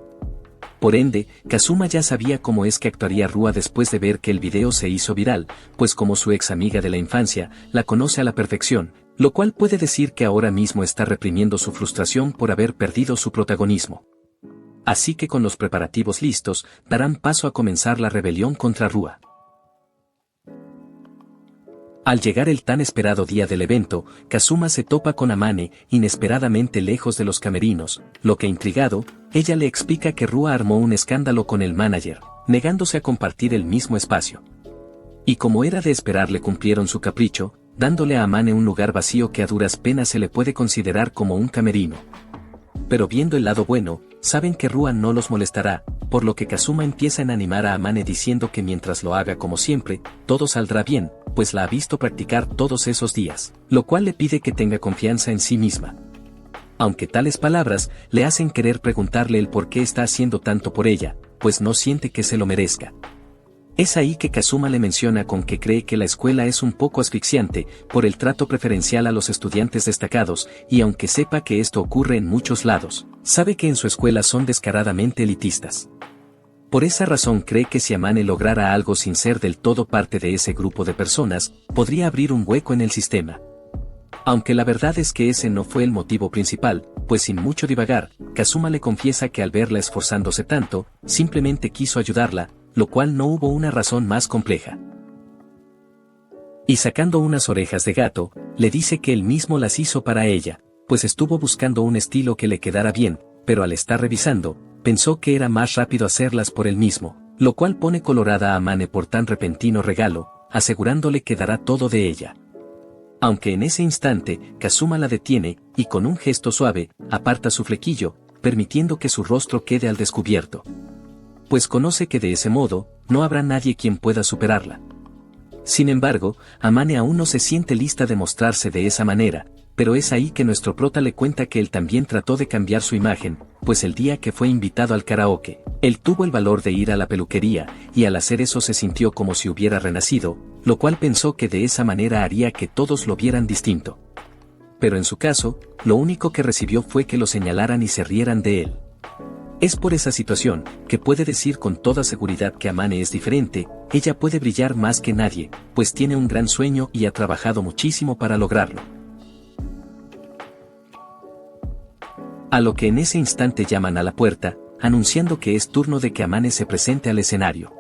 Por ende, Kazuma ya sabía cómo es que actuaría Rua después de ver que el video se hizo viral, pues como su ex amiga de la infancia, la conoce a la perfección, lo cual puede decir que ahora mismo está reprimiendo su frustración por haber perdido su protagonismo. Así que con los preparativos listos, darán paso a comenzar la rebelión contra Rua. Al llegar el tan esperado día del evento, Kazuma se topa con Amane, inesperadamente lejos de los camerinos, lo que intrigado, ella le explica que Rua armó un escándalo con el manager, negándose a compartir el mismo espacio. Y como era de esperar le cumplieron su capricho, dándole a Amane un lugar vacío que a duras penas se le puede considerar como un camerino. Pero viendo el lado bueno, saben que Rua no los molestará, por lo que Kazuma empieza a animar a Amane diciendo que mientras lo haga como siempre, todo saldrá bien, pues la ha visto practicar todos esos días, lo cual le pide que tenga confianza en sí misma. Aunque tales palabras le hacen querer preguntarle el por qué está haciendo tanto por ella, pues no siente que se lo merezca. Es ahí que Kazuma le menciona con que cree que la escuela es un poco asfixiante por el trato preferencial a los estudiantes destacados, y aunque sepa que esto ocurre en muchos lados, sabe que en su escuela son descaradamente elitistas. Por esa razón cree que si Amane lograra algo sin ser del todo parte de ese grupo de personas, podría abrir un hueco en el sistema. Aunque la verdad es que ese no fue el motivo principal, pues sin mucho divagar, Kazuma le confiesa que al verla esforzándose tanto, simplemente quiso ayudarla, lo cual no hubo una razón más compleja. Y sacando unas orejas de gato, le dice que él mismo las hizo para ella, pues estuvo buscando un estilo que le quedara bien, pero al estar revisando, pensó que era más rápido hacerlas por él mismo, lo cual pone colorada a Amane por tan repentino regalo, asegurándole que dará todo de ella. Aunque en ese instante, Kazuma la detiene, y con un gesto suave, aparta su flequillo, permitiendo que su rostro quede al descubierto. Pues conoce que de ese modo, no habrá nadie quien pueda superarla. Sin embargo, Amane aún no se siente lista de mostrarse de esa manera, pero es ahí que nuestro prota le cuenta que él también trató de cambiar su imagen, pues el día que fue invitado al karaoke, él tuvo el valor de ir a la peluquería, y al hacer eso se sintió como si hubiera renacido, lo cual pensó que de esa manera haría que todos lo vieran distinto. Pero en su caso, lo único que recibió fue que lo señalaran y se rieran de él. Es por esa situación, que puede decir con toda seguridad que Amane es diferente, ella puede brillar más que nadie, pues tiene un gran sueño y ha trabajado muchísimo para lograrlo. A lo que en ese instante llaman a la puerta, anunciando que es turno de que Amane se presente al escenario.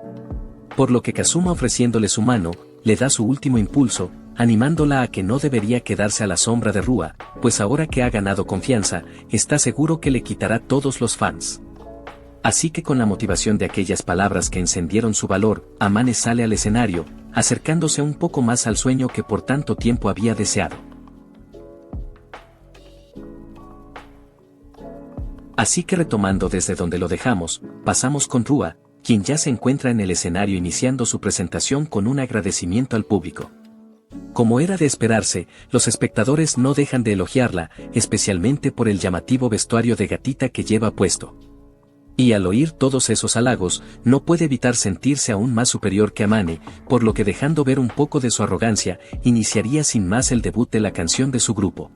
Por lo que Kazuma ofreciéndole su mano, le da su último impulso, animándola a que no debería quedarse a la sombra de Rua, pues ahora que ha ganado confianza, está seguro que le quitará todos los fans. Así que con la motivación de aquellas palabras que encendieron su valor, Amane sale al escenario, acercándose un poco más al sueño que por tanto tiempo había deseado. Así que retomando desde donde lo dejamos, pasamos con Rua, quien ya se encuentra en el escenario iniciando su presentación con un agradecimiento al público. Como era de esperarse, los espectadores no dejan de elogiarla, especialmente por el llamativo vestuario de gatita que lleva puesto. Y al oír todos esos halagos, no puede evitar sentirse aún más superior que Amane, por lo que dejando ver un poco de su arrogancia, iniciaría sin más el debut de la canción de su grupo.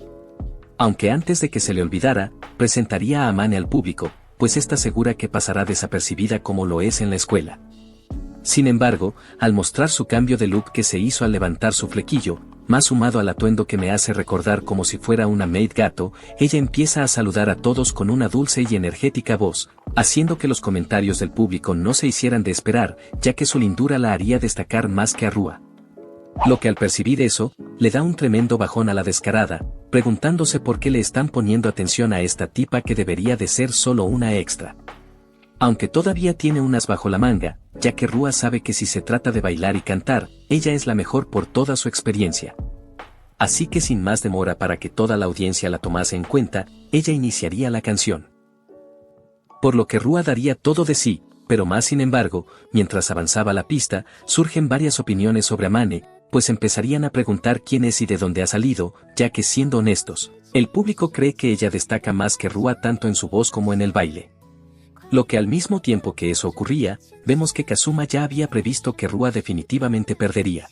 Aunque antes de que se le olvidara, presentaría a Amane al público, pues está segura que pasará desapercibida como lo es en la escuela. Sin embargo, al mostrar su cambio de look que se hizo al levantar su flequillo, más sumado al atuendo que me hace recordar como si fuera una maid gato, ella empieza a saludar a todos con una dulce y energética voz, haciendo que los comentarios del público no se hicieran de esperar, ya que su lindura la haría destacar más que a Rua. Lo que al percibir eso, le da un tremendo bajón a la descarada, preguntándose por qué le están poniendo atención a esta tipa que debería de ser solo una extra. Aunque todavía tiene unas bajo la manga, ya que Rua sabe que si se trata de bailar y cantar, ella es la mejor por toda su experiencia. Así que sin más demora para que toda la audiencia la tomase en cuenta, ella iniciaría la canción. Por lo que Rua daría todo de sí, pero más sin embargo, mientras avanzaba la pista, surgen varias opiniones sobre Amane, pues empezarían a preguntar quién es y de dónde ha salido, ya que siendo honestos, el público cree que ella destaca más que Rua tanto en su voz como en el baile. Lo que al mismo tiempo que eso ocurría, vemos que Kazuma ya había previsto que Rua definitivamente perdería,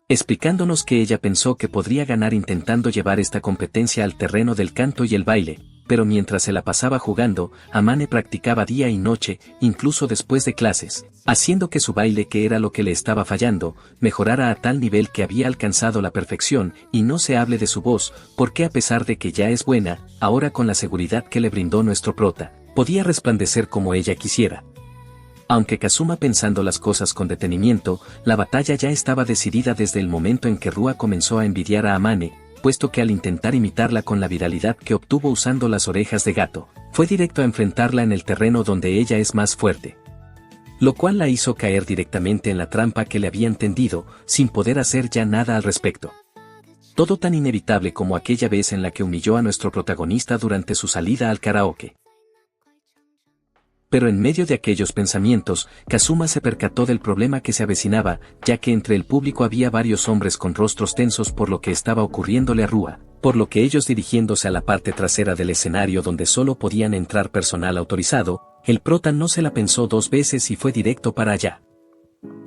explicándonos que ella pensó que podría ganar intentando llevar esta competencia al terreno del canto y el baile, pero mientras se la pasaba jugando, Amane practicaba día y noche, incluso después de clases, haciendo que su baile, que era lo que le estaba fallando, mejorara a tal nivel que había alcanzado la perfección, y no se hable de su voz, porque a pesar de que ya es buena, ahora con la seguridad que le brindó nuestro prota, podía resplandecer como ella quisiera. Aunque Kazuma pensando las cosas con detenimiento, la batalla ya estaba decidida desde el momento en que Rua comenzó a envidiar a Amane, puesto que al intentar imitarla con la viralidad que obtuvo usando las orejas de gato, fue directo a enfrentarla en el terreno donde ella es más fuerte. Lo cual la hizo caer directamente en la trampa que le habían tendido, sin poder hacer ya nada al respecto. Todo tan inevitable como aquella vez en la que humilló a nuestro protagonista durante su salida al karaoke. Pero en medio de aquellos pensamientos, Kazuma se percató del problema que se avecinaba, ya que entre el público había varios hombres con rostros tensos por lo que estaba ocurriéndole a Rua, por lo que ellos dirigiéndose a la parte trasera del escenario donde solo podían entrar personal autorizado, el prota no se la pensó dos veces y fue directo para allá.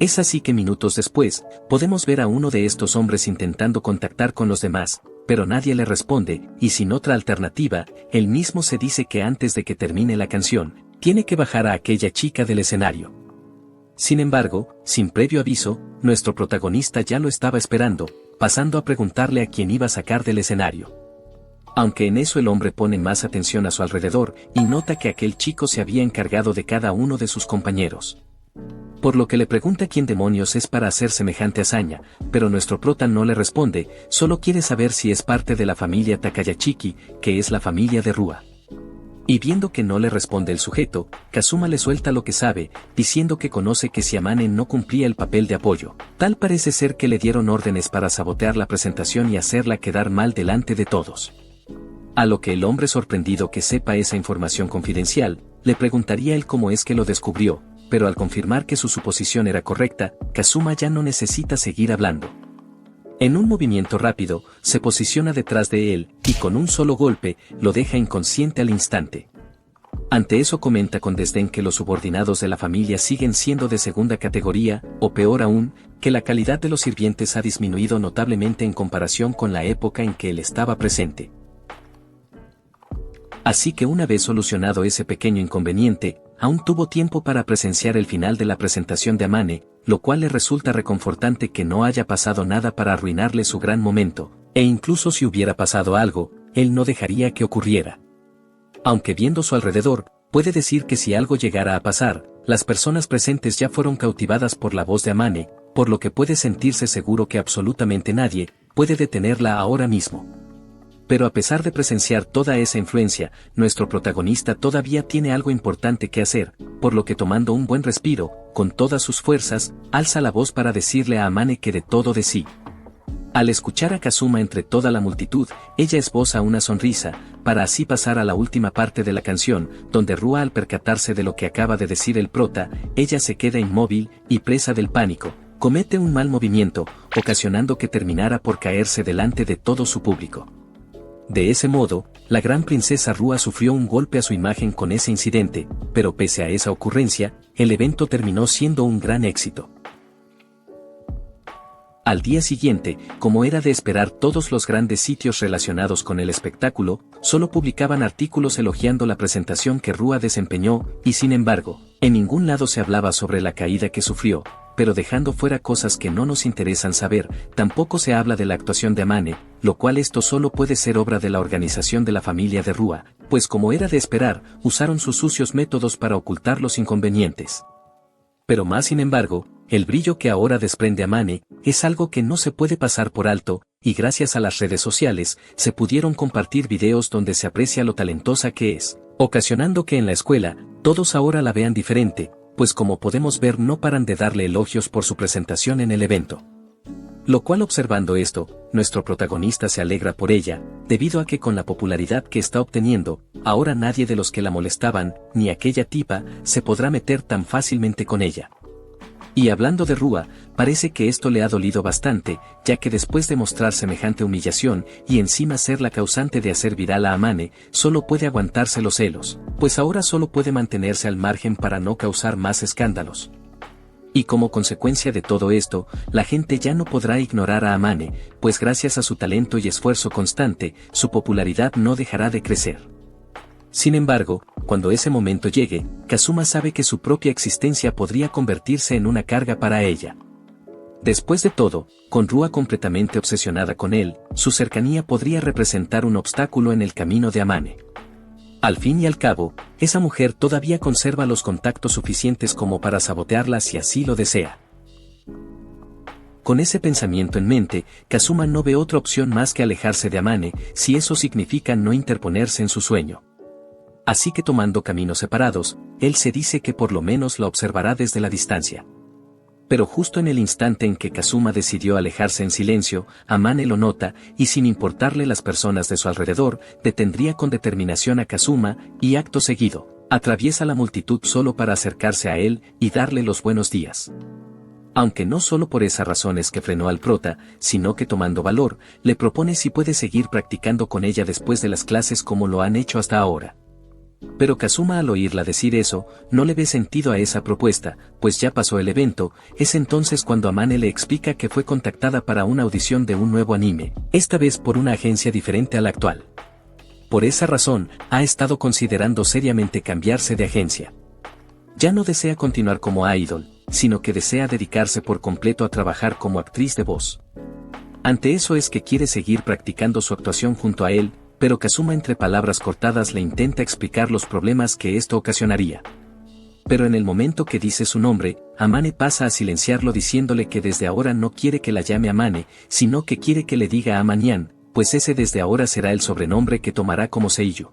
Es así que minutos después, podemos ver a uno de estos hombres intentando contactar con los demás, pero nadie le responde, y sin otra alternativa, él mismo se dice que antes de que termine la canción, tiene que bajar a aquella chica del escenario. Sin embargo, sin previo aviso, nuestro protagonista ya lo estaba esperando, pasando a preguntarle a quién iba a sacar del escenario. Aunque en eso el hombre pone más atención a su alrededor y nota que aquel chico se había encargado de cada uno de sus compañeros. Por lo que le pregunta quién demonios es para hacer semejante hazaña, pero nuestro prota no le responde, solo quiere saber si es parte de la familia Takayachiki, que es la familia de Rua. Y viendo que no le responde el sujeto, Kazuma le suelta lo que sabe, diciendo que conoce que si Amane no cumplía el papel de apoyo, tal parece ser que le dieron órdenes para sabotear la presentación y hacerla quedar mal delante de todos. A lo que el hombre sorprendido que sepa esa información confidencial, le preguntaría él cómo es que lo descubrió, pero al confirmar que su suposición era correcta, Kazuma ya no necesita seguir hablando. En un movimiento rápido, se posiciona detrás de él, y con un solo golpe, lo deja inconsciente al instante. Ante eso comenta con desdén que los subordinados de la familia siguen siendo de segunda categoría, o peor aún, que la calidad de los sirvientes ha disminuido notablemente en comparación con la época en que él estaba presente. Así que una vez solucionado ese pequeño inconveniente, aún tuvo tiempo para presenciar el final de la presentación de Amane, lo cual le resulta reconfortante que no haya pasado nada para arruinarle su gran momento, e incluso si hubiera pasado algo, él no dejaría que ocurriera. Aunque viendo su alrededor, puede decir que si algo llegara a pasar, las personas presentes ya fueron cautivadas por la voz de Amane, por lo que puede sentirse seguro que absolutamente nadie puede detenerla ahora mismo. Pero a pesar de presenciar toda esa influencia, nuestro protagonista todavía tiene algo importante que hacer, por lo que tomando un buen respiro, con todas sus fuerzas, alza la voz para decirle a Amane que dé todo de sí. Al escuchar a Kazuma entre toda la multitud, ella esboza una sonrisa, para así pasar a la última parte de la canción, donde Rua al percatarse de lo que acaba de decir el prota, ella se queda inmóvil, y presa del pánico, comete un mal movimiento, ocasionando que terminara por caerse delante de todo su público. De ese modo, la gran princesa Rua sufrió un golpe a su imagen con ese incidente, pero pese a esa ocurrencia, el evento terminó siendo un gran éxito. Al día siguiente, como era de esperar, todos los grandes sitios relacionados con el espectáculo, solo publicaban artículos elogiando la presentación que Rua desempeñó, y sin embargo, en ningún lado se hablaba sobre la caída que sufrió, pero dejando fuera cosas que no nos interesan saber, tampoco se habla de la actuación de Amane, lo cual esto solo puede ser obra de la organización de la familia de Rua, pues como era de esperar, usaron sus sucios métodos para ocultar los inconvenientes. Pero más sin embargo, el brillo que ahora desprende Amane, es algo que no se puede pasar por alto, y gracias a las redes sociales, se pudieron compartir videos donde se aprecia lo talentosa que es, ocasionando que en la escuela, todos ahora la vean diferente, pues como podemos ver no paran de darle elogios por su presentación en el evento. Lo cual observando esto, nuestro protagonista se alegra por ella, debido a que con la popularidad que está obteniendo, ahora nadie de los que la molestaban, ni aquella tipa, se podrá meter tan fácilmente con ella. Y hablando de Rua, parece que esto le ha dolido bastante, ya que después de mostrar semejante humillación, y encima ser la causante de hacer viral a Amane, solo puede aguantarse los celos, pues ahora solo puede mantenerse al margen para no causar más escándalos. Y como consecuencia de todo esto, la gente ya no podrá ignorar a Amane, pues gracias a su talento y esfuerzo constante, su popularidad no dejará de crecer. Sin embargo, cuando ese momento llegue, Kazuma sabe que su propia existencia podría convertirse en una carga para ella. Después de todo, con Rua completamente obsesionada con él, su cercanía podría representar un obstáculo en el camino de Amane. Al fin y al cabo, esa mujer todavía conserva los contactos suficientes como para sabotearla si así lo desea. Con ese pensamiento en mente, Kazuma no ve otra opción más que alejarse de Amane, si eso significa no interponerse en su sueño. Así que tomando caminos separados, él se dice que por lo menos la observará desde la distancia. Pero justo en el instante en que Kazuma decidió alejarse en silencio, Amane lo nota, y sin importarle las personas de su alrededor, detendría con determinación a Kazuma, y acto seguido, atraviesa la multitud solo para acercarse a él y darle los buenos días. Aunque no solo por esa razón es que frenó al prota, sino que tomando valor, le propone si puede seguir practicando con ella después de las clases como lo han hecho hasta ahora. Pero Kazuma al oírla decir eso, no le ve sentido a esa propuesta, pues ya pasó el evento. Es entonces cuando Amane le explica que fue contactada para una audición de un nuevo anime, esta vez por una agencia diferente a la actual. Por esa razón, ha estado considerando seriamente cambiarse de agencia. Ya no desea continuar como idol, sino que desea dedicarse por completo a trabajar como actriz de voz. Ante eso es que quiere seguir practicando su actuación junto a él, pero Kazuma entre palabras cortadas le intenta explicar los problemas que esto ocasionaría. Pero en el momento que dice su nombre, Amane pasa a silenciarlo diciéndole que desde ahora no quiere que la llame Amane, sino que quiere que le diga Amanian, pues ese desde ahora será el sobrenombre que tomará como Seiyu.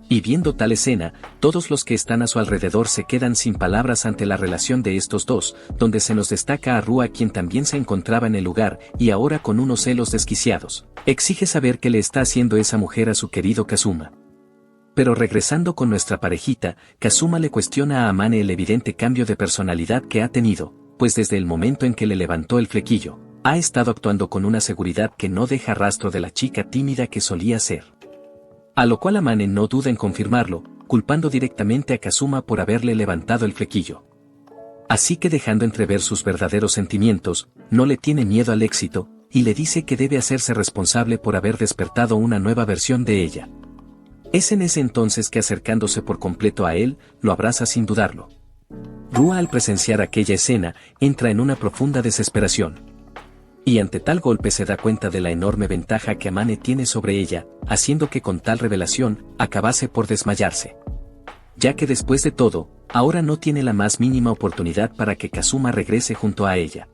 Y viendo tal escena, todos los que están a su alrededor se quedan sin palabras ante la relación de estos dos, donde se nos destaca a Rua quien también se encontraba en el lugar, y ahora con unos celos desquiciados, exige saber qué le está haciendo esa mujer a su querido Kazuma. Pero regresando con nuestra parejita, Kazuma le cuestiona a Amane el evidente cambio de personalidad que ha tenido, pues desde el momento en que le levantó el flequillo, ha estado actuando con una seguridad que no deja rastro de la chica tímida que solía ser. A lo cual Amane no duda en confirmarlo, culpando directamente a Kazuma por haberle levantado el flequillo. Así que dejando entrever sus verdaderos sentimientos, no le tiene miedo al éxito, y le dice que debe hacerse responsable por haber despertado una nueva versión de ella. Es en ese entonces que acercándose por completo a él, lo abraza sin dudarlo. Rua al presenciar aquella escena, entra en una profunda desesperación. Y ante tal golpe se da cuenta de la enorme ventaja que Amane tiene sobre ella, haciendo que con tal revelación, acabase por desmayarse. Ya que después de todo, ahora no tiene la más mínima oportunidad para que Kazuma regrese junto a ella.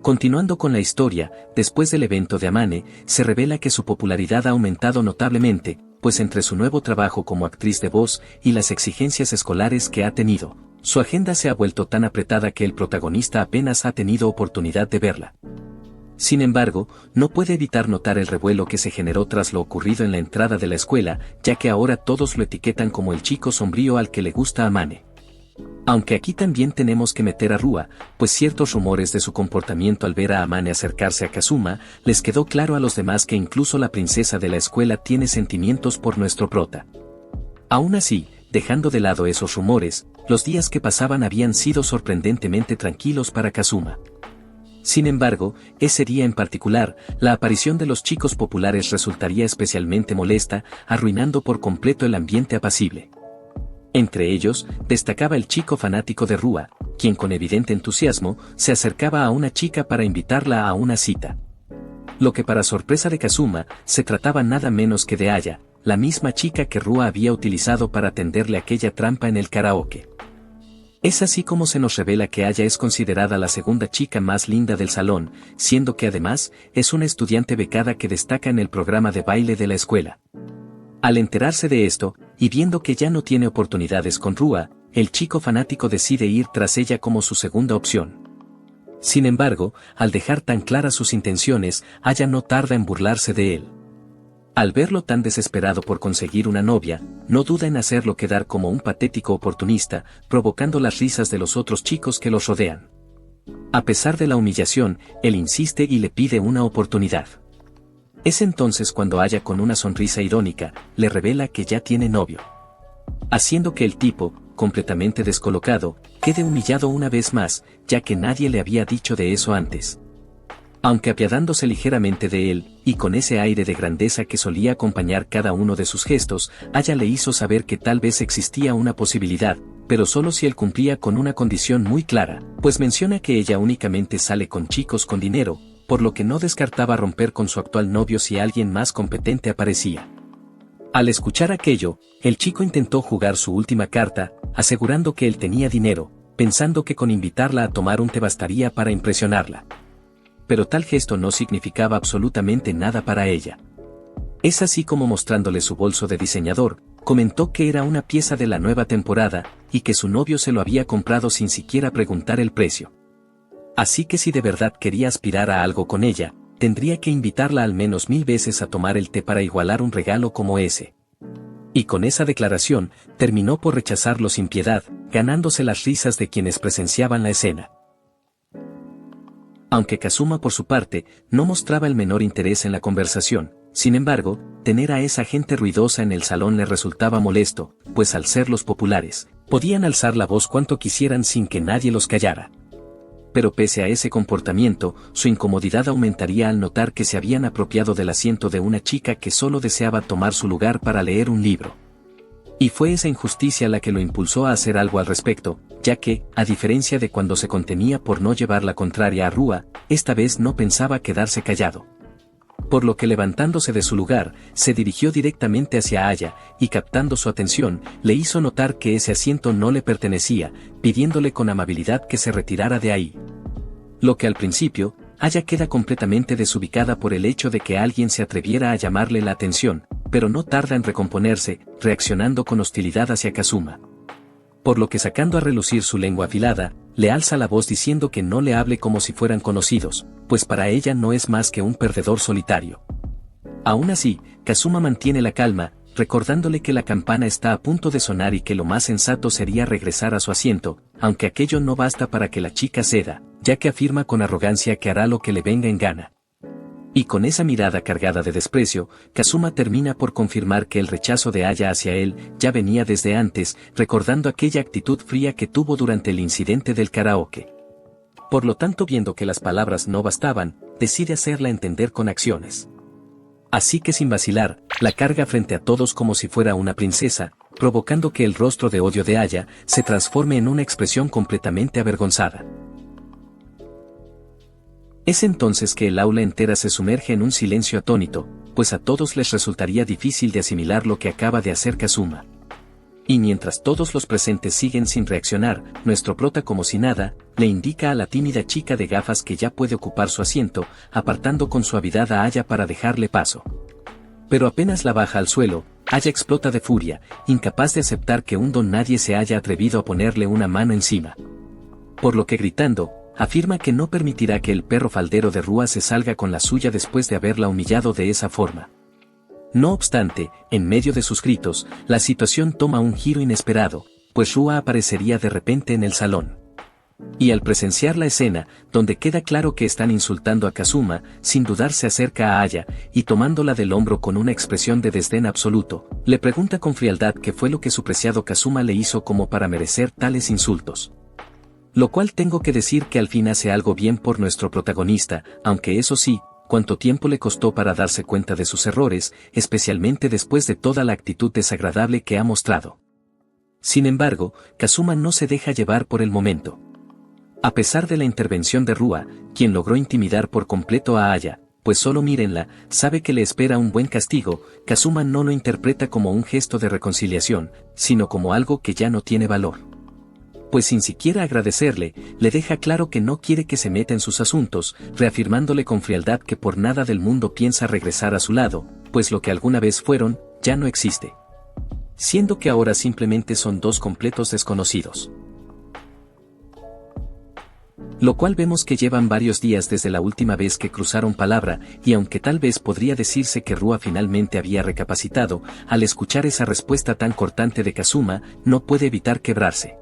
Continuando con la historia, después del evento de Amane, se revela que su popularidad ha aumentado notablemente, pues entre su nuevo trabajo como actriz de voz y las exigencias escolares que ha tenido, su agenda se ha vuelto tan apretada que el protagonista apenas ha tenido oportunidad de verla. Sin embargo, no puede evitar notar el revuelo que se generó tras lo ocurrido en la entrada de la escuela, ya que ahora todos lo etiquetan como el chico sombrío al que le gusta Amane. Aunque aquí también tenemos que meter a Rua, pues ciertos rumores de su comportamiento al ver a Amane acercarse a Kazuma, les quedó claro a los demás que incluso la princesa de la escuela tiene sentimientos por nuestro prota. Aún así, dejando de lado esos rumores, los días que pasaban habían sido sorprendentemente tranquilos para Kazuma. Sin embargo, ese día en particular, la aparición de los chicos populares resultaría especialmente molesta, arruinando por completo el ambiente apacible. Entre ellos, destacaba el chico fanático de Rua, quien con evidente entusiasmo, se acercaba a una chica para invitarla a una cita. Lo que para sorpresa de Kazuma, se trataba nada menos que de Aya, la misma chica que Rua había utilizado para tenderle aquella trampa en el karaoke. Es así como se nos revela que Aya es considerada la segunda chica más linda del salón, siendo que además, es una estudiante becada que destaca en el programa de baile de la escuela. Al enterarse de esto, y viendo que ya no tiene oportunidades con Rua, el chico fanático decide ir tras ella como su segunda opción. Sin embargo, al dejar tan claras sus intenciones, Aya no tarda en burlarse de él. Al verlo tan desesperado por conseguir una novia, no duda en hacerlo quedar como un patético oportunista, provocando las risas de los otros chicos que los rodean. A pesar de la humillación, él insiste y le pide una oportunidad. Es entonces cuando Aya con una sonrisa irónica, le revela que ya tiene novio. Haciendo que el tipo, completamente descolocado, quede humillado una vez más, ya que nadie le había dicho de eso antes. Aunque apiadándose ligeramente de él, y con ese aire de grandeza que solía acompañar cada uno de sus gestos, Aya le hizo saber que tal vez existía una posibilidad, pero solo si él cumplía con una condición muy clara, pues menciona que ella únicamente sale con chicos con dinero, por lo que no descartaba romper con su actual novio si alguien más competente aparecía. Al escuchar aquello, el chico intentó jugar su última carta, asegurando que él tenía dinero, pensando que con invitarla a tomar un té bastaría para impresionarla. Pero tal gesto no significaba absolutamente nada para ella. Es así como, mostrándole su bolso de diseñador, comentó que era una pieza de la nueva temporada, y que su novio se lo había comprado sin siquiera preguntar el precio. Así que si de verdad quería aspirar a algo con ella, tendría que invitarla al menos 1000 veces a tomar el té para igualar un regalo como ese. Y con esa declaración, terminó por rechazarlo sin piedad, ganándose las risas de quienes presenciaban la escena. Aunque Kazuma por su parte, no mostraba el menor interés en la conversación, sin embargo, tener a esa gente ruidosa en el salón le resultaba molesto, pues al ser los populares, podían alzar la voz cuanto quisieran sin que nadie los callara. Pero pese a ese comportamiento, su incomodidad aumentaría al notar que se habían apropiado del asiento de una chica que solo deseaba tomar su lugar para leer un libro. Y fue esa injusticia la que lo impulsó a hacer algo al respecto, ya que, a diferencia de cuando se contenía por no llevar la contraria a Rua, esta vez no pensaba quedarse callado. Por lo que, levantándose de su lugar, se dirigió directamente hacia Aya, y captando su atención, le hizo notar que ese asiento no le pertenecía, pidiéndole con amabilidad que se retirara de ahí. Lo que al principio, Aya queda completamente desubicada por el hecho de que alguien se atreviera a llamarle la atención, pero no tarda en recomponerse, reaccionando con hostilidad hacia Kazuma. Por lo que, sacando a relucir su lengua afilada, le alza la voz diciendo que no le hable como si fueran conocidos, pues para ella no es más que un perdedor solitario. Aún así, Kazuma mantiene la calma, recordándole que la campana está a punto de sonar y que lo más sensato sería regresar a su asiento, aunque aquello no basta para que la chica ceda, ya que afirma con arrogancia que hará lo que le venga en gana. Y con esa mirada cargada de desprecio, Kazuma termina por confirmar que el rechazo de Aya hacia él ya venía desde antes, recordando aquella actitud fría que tuvo durante el incidente del karaoke. Por lo tanto, viendo que las palabras no bastaban, decide hacerla entender con acciones. Así que sin vacilar, la carga frente a todos como si fuera una princesa, provocando que el rostro de odio de Aya se transforme en una expresión completamente avergonzada. Es entonces que el aula entera se sumerge en un silencio atónito, pues a todos les resultaría difícil de asimilar lo que acaba de hacer Kazuma. Y mientras todos los presentes siguen sin reaccionar, nuestro prota, como si nada, le indica a la tímida chica de gafas que ya puede ocupar su asiento, apartando con suavidad a Aya para dejarle paso. Pero apenas la baja al suelo, Aya explota de furia, incapaz de aceptar que un don nadie se haya atrevido a ponerle una mano encima. Por lo que, gritando, afirma que no permitirá que el perro faldero de Rua se salga con la suya después de haberla humillado de esa forma. No obstante, en medio de sus gritos, la situación toma un giro inesperado, pues Rua aparecería de repente en el salón. Y al presenciar la escena, donde queda claro que están insultando a Kazuma, sin dudar se acerca a Aya, y tomándola del hombro con una expresión de desdén absoluto, le pregunta con frialdad qué fue lo que su preciado Kazuma le hizo como para merecer tales insultos. Lo cual tengo que decir que al fin hace algo bien por nuestro protagonista, aunque eso sí, cuánto tiempo le costó para darse cuenta de sus errores, especialmente después de toda la actitud desagradable que ha mostrado. Sin embargo, Kazuma no se deja llevar por el momento. A pesar de la intervención de Rua, quien logró intimidar por completo a Aya, pues solo mírenla, sabe que le espera un buen castigo, Kazuma no lo interpreta como un gesto de reconciliación, sino como algo que ya no tiene valor. Pues sin siquiera agradecerle, le deja claro que no quiere que se meta en sus asuntos, reafirmándole con frialdad que por nada del mundo piensa regresar a su lado, pues lo que alguna vez fueron, ya no existe. Siendo que ahora simplemente son dos completos desconocidos. Lo cual vemos que llevan varios días desde la última vez que cruzaron palabra, y aunque tal vez podría decirse que Rua finalmente había recapacitado, al escuchar esa respuesta tan cortante de Kazuma, no puede evitar quebrarse.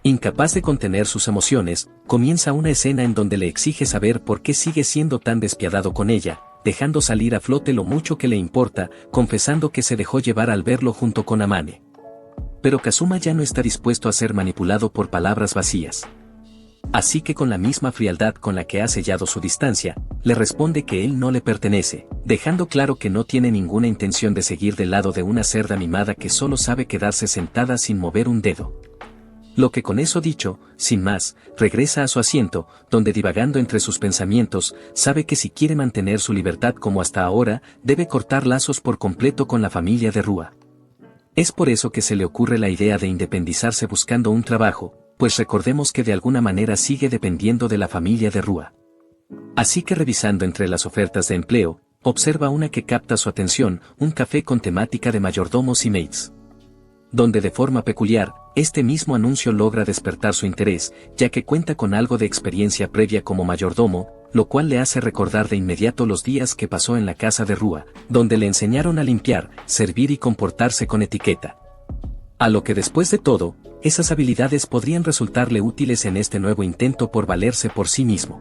Incapaz de contener sus emociones, comienza una escena en donde le exige saber por qué sigue siendo tan despiadado con ella, dejando salir a flote lo mucho que le importa, confesando que se dejó llevar al verlo junto con Amane. Pero Kazuma ya no está dispuesto a ser manipulado por palabras vacías. Así que con la misma frialdad con la que ha sellado su distancia, le responde que él no le pertenece, dejando claro que no tiene ninguna intención de seguir del lado de una cerda mimada que solo sabe quedarse sentada sin mover un dedo. Lo que con eso dicho, sin más, regresa a su asiento, donde divagando entre sus pensamientos, sabe que si quiere mantener su libertad como hasta ahora, debe cortar lazos por completo con la familia de Rua. Es por eso que se le ocurre la idea de independizarse buscando un trabajo, pues recordemos que de alguna manera sigue dependiendo de la familia de Rua. Así que revisando entre las ofertas de empleo, observa una que capta su atención, un café con temática de mayordomos y maids. Donde de forma peculiar, este mismo anuncio logra despertar su interés, ya que cuenta con algo de experiencia previa como mayordomo, lo cual le hace recordar de inmediato los días que pasó en la casa de Rua, donde le enseñaron a limpiar, servir y comportarse con etiqueta. A lo que después de todo, esas habilidades podrían resultarle útiles en este nuevo intento por valerse por sí mismo.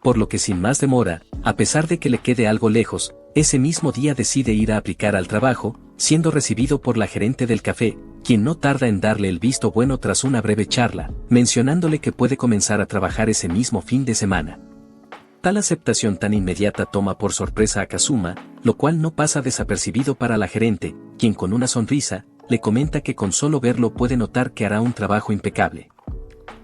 Por lo que sin más demora, a pesar de que le quede algo lejos, ese mismo día decide ir a aplicar al trabajo, siendo recibido por la gerente del café, quien no tarda en darle el visto bueno tras una breve charla, mencionándole que puede comenzar a trabajar ese mismo fin de semana. Tal aceptación tan inmediata toma por sorpresa a Kazuma, lo cual no pasa desapercibido para la gerente, quien con una sonrisa, le comenta que con solo verlo puede notar que hará un trabajo impecable.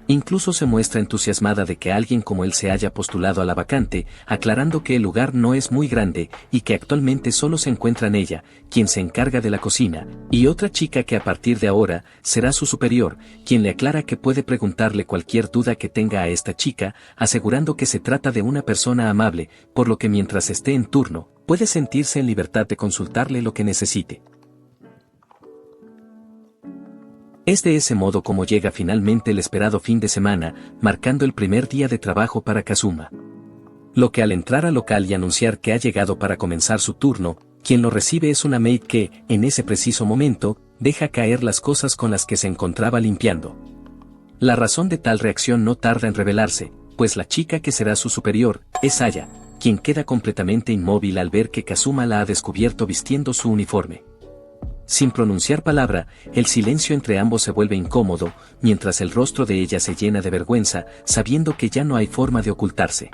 Incluso se muestra entusiasmada de que alguien como él se haya postulado a la vacante, aclarando que el lugar no es muy grande y que actualmente solo se encuentran ella, quien se encarga de la cocina, y otra chica que a partir de ahora será su superior, quien le aclara que puede preguntarle cualquier duda que tenga a esta chica, asegurando que se trata de una persona amable, por lo que mientras esté en turno, puede sentirse en libertad de consultarle lo que necesite. Es de ese modo como llega finalmente el esperado fin de semana, marcando el primer día de trabajo para Kazuma. Lo que al entrar al local y anunciar que ha llegado para comenzar su turno, quien lo recibe es una maid que, en ese preciso momento, deja caer las cosas con las que se encontraba limpiando. La razón de tal reacción no tarda en revelarse, pues la chica que será su superior, es Aya, quien queda completamente inmóvil al ver que Kazuma la ha descubierto vistiendo su uniforme. Sin pronunciar palabra, el silencio entre ambos se vuelve incómodo, mientras el rostro de ella se llena de vergüenza, sabiendo que ya no hay forma de ocultarse.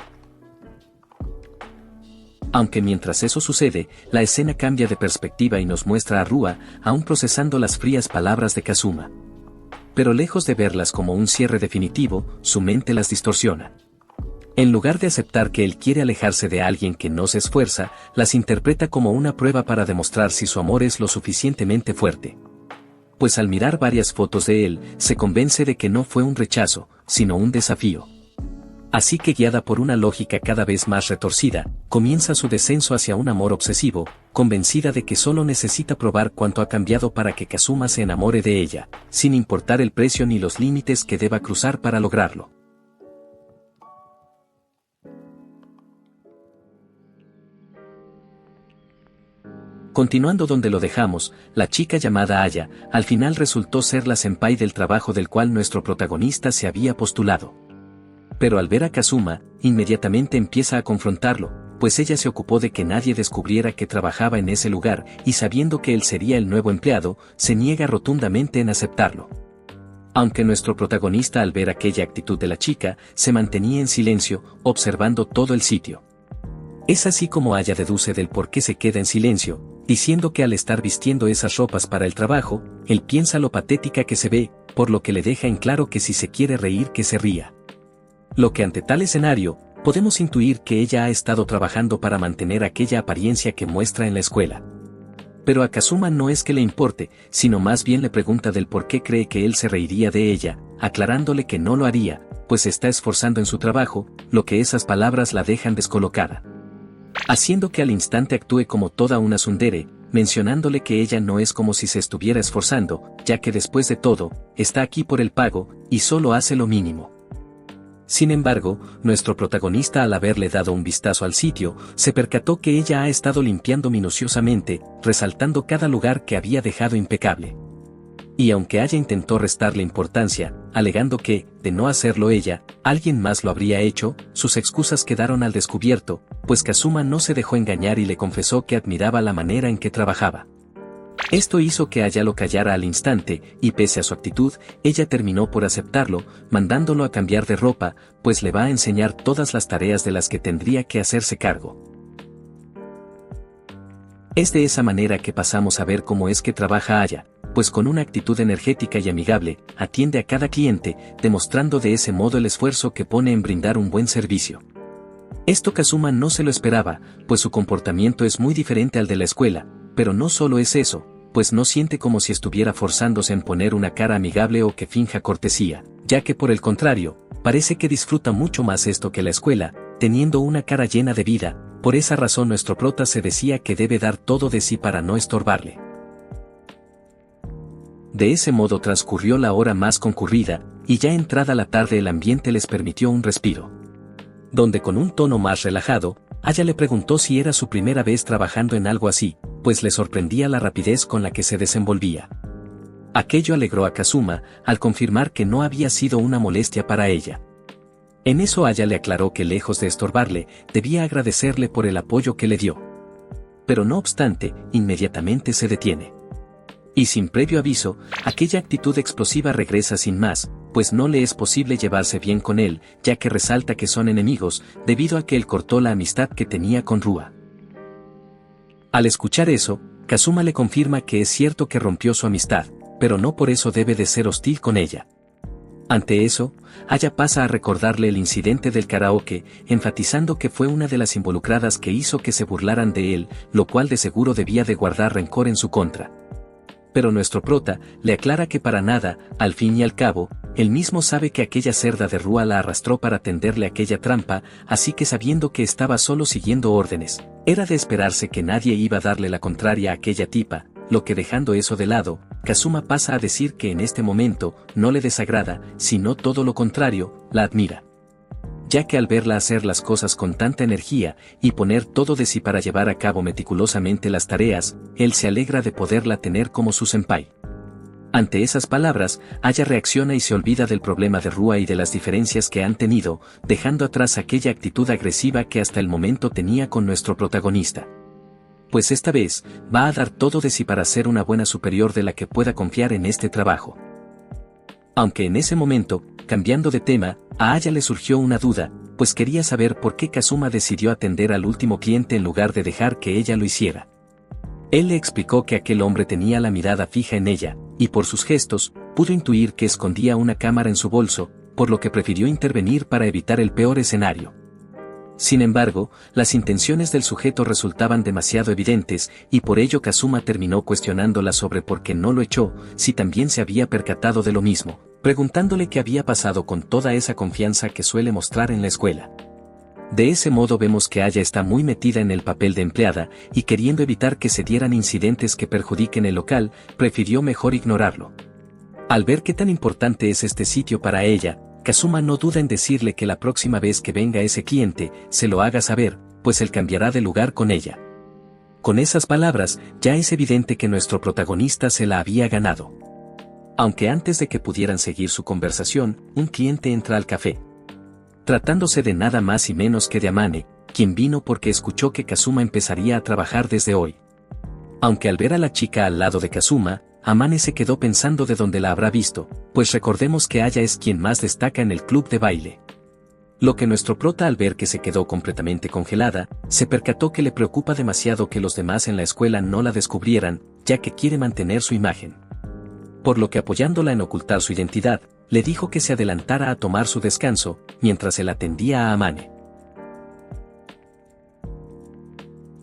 Aunque mientras eso sucede, la escena cambia de perspectiva y nos muestra a Rua, aún procesando las frías palabras de Kazuma. Pero lejos de verlas como un cierre definitivo, su mente las distorsiona. En lugar de aceptar que él quiere alejarse de alguien que no se esfuerza, las interpreta como una prueba para demostrar si su amor es lo suficientemente fuerte. Pues al mirar varias fotos de él, se convence de que no fue un rechazo, sino un desafío. Así que guiada por una lógica cada vez más retorcida, comienza su descenso hacia un amor obsesivo, convencida de que solo necesita probar cuánto ha cambiado para que Kazuma se enamore de ella, sin importar el precio ni los límites que deba cruzar para lograrlo. Continuando donde lo dejamos, la chica llamada Aya, al final resultó ser la senpai del trabajo del cual nuestro protagonista se había postulado. Pero al ver a Kazuma, inmediatamente empieza a confrontarlo, pues ella se ocupó de que nadie descubriera que trabajaba en ese lugar, y sabiendo que él sería el nuevo empleado, se niega rotundamente en aceptarlo. Aunque nuestro protagonista al ver aquella actitud de la chica, se mantenía en silencio, observando todo el sitio. Es así como Aya deduce del por qué se queda en silencio, diciendo que al estar vistiendo esas ropas para el trabajo, él piensa lo patética que se ve, por lo que le deja en claro que si se quiere reír que se ría. Lo que ante tal escenario, podemos intuir que ella ha estado trabajando para mantener aquella apariencia que muestra en la escuela. Pero a Kazuma no es que le importe, sino más bien le pregunta del por qué cree que él se reiría de ella, aclarándole que no lo haría, pues se está esforzando en su trabajo, lo que esas palabras la dejan descolocada. Haciendo que al instante actúe como toda una tsundere, mencionándole que ella no es como si se estuviera esforzando, ya que después de todo, está aquí por el pago, y solo hace lo mínimo. Sin embargo, nuestro protagonista al haberle dado un vistazo al sitio, se percató que ella ha estado limpiando minuciosamente, resaltando cada lugar que había dejado impecable. Y aunque Aya intentó restarle importancia, alegando que, de no hacerlo ella, alguien más lo habría hecho, sus excusas quedaron al descubierto, pues Kazuma no se dejó engañar y le confesó que admiraba la manera en que trabajaba. Esto hizo que Aya lo callara al instante, y pese a su actitud, ella terminó por aceptarlo, mandándolo a cambiar de ropa, pues le va a enseñar todas las tareas de las que tendría que hacerse cargo. Es de esa manera que pasamos a ver cómo es que trabaja Aya, pues con una actitud energética y amigable, atiende a cada cliente, demostrando de ese modo el esfuerzo que pone en brindar un buen servicio. Esto Kazuma no se lo esperaba, pues su comportamiento es muy diferente al de la escuela, pero no solo es eso, pues no siente como si estuviera forzándose en poner una cara amigable o que finja cortesía, ya que por el contrario, parece que disfruta mucho más esto que la escuela, teniendo una cara llena de vida. Por esa razón nuestro prota se decía que debe dar todo de sí para no estorbarle. De ese modo transcurrió la hora más concurrida, y ya entrada la tarde el ambiente les permitió un respiro. Donde con un tono más relajado, Aya le preguntó si era su primera vez trabajando en algo así, pues le sorprendía la rapidez con la que se desenvolvía. Aquello alegró a Kazuma, al confirmar que no había sido una molestia para ella. En eso Aya le aclaró que lejos de estorbarle, debía agradecerle por el apoyo que le dio. Pero no obstante, inmediatamente se detiene. Y sin previo aviso, aquella actitud explosiva regresa sin más, pues no le es posible llevarse bien con él, ya que resalta que son enemigos, debido a que él cortó la amistad que tenía con Rua. Al escuchar eso, Kazuma le confirma que es cierto que rompió su amistad, pero no por eso debe de ser hostil con ella. Ante eso, Aya pasa a recordarle el incidente del karaoke, enfatizando que fue una de las involucradas que hizo que se burlaran de él, lo cual de seguro debía de guardar rencor en su contra. Pero nuestro prota le aclara que para nada, al fin y al cabo, él mismo sabe que aquella cerda de Rua la arrastró para tenderle aquella trampa, así que sabiendo que estaba solo siguiendo órdenes, era de esperarse que nadie iba a darle la contraria a aquella tipa, lo que dejando eso de lado, Kazuma pasa a decir que en este momento no le desagrada, sino todo lo contrario, la admira. Ya que al verla hacer las cosas con tanta energía y poner todo de sí para llevar a cabo meticulosamente las tareas, él se alegra de poderla tener como su senpai. Ante esas palabras, Aya reacciona y se olvida del problema de Rua y de las diferencias que han tenido, dejando atrás aquella actitud agresiva que hasta el momento tenía con nuestro protagonista. Pues esta vez, va a dar todo de sí para ser una buena superior de la que pueda confiar en este trabajo. Aunque en ese momento, cambiando de tema, a Aya le surgió una duda, pues quería saber por qué Kazuma decidió atender al último cliente en lugar de dejar que ella lo hiciera. Él le explicó que aquel hombre tenía la mirada fija en ella, y por sus gestos, pudo intuir que escondía una cámara en su bolso, por lo que prefirió intervenir para evitar el peor escenario. Sin embargo, las intenciones del sujeto resultaban demasiado evidentes, y por ello Kazuma terminó cuestionándola sobre por qué no lo echó, si también se había percatado de lo mismo, preguntándole qué había pasado con toda esa confianza que suele mostrar en la escuela. De ese modo vemos que Aya está muy metida en el papel de empleada, y queriendo evitar que se dieran incidentes que perjudiquen el local, prefirió mejor ignorarlo. Al ver qué tan importante es este sitio para ella, Kazuma no duda en decirle que la próxima vez que venga ese cliente, se lo haga saber, pues él cambiará de lugar con ella. Con esas palabras, ya es evidente que nuestro protagonista se la había ganado. Aunque antes de que pudieran seguir su conversación, un cliente entra al café. Tratándose de nada más y menos que de Amane, quien vino porque escuchó que Kazuma empezaría a trabajar desde hoy. Aunque al ver a la chica al lado de Kazuma, Amane se quedó pensando de dónde la habrá visto, pues recordemos que Aya es quien más destaca en el club de baile. Lo que nuestro prota al ver que se quedó completamente congelada, se percató que le preocupa demasiado que los demás en la escuela no la descubrieran, ya que quiere mantener su imagen. Por lo que apoyándola en ocultar su identidad, le dijo que se adelantara a tomar su descanso, mientras él atendía a Amane.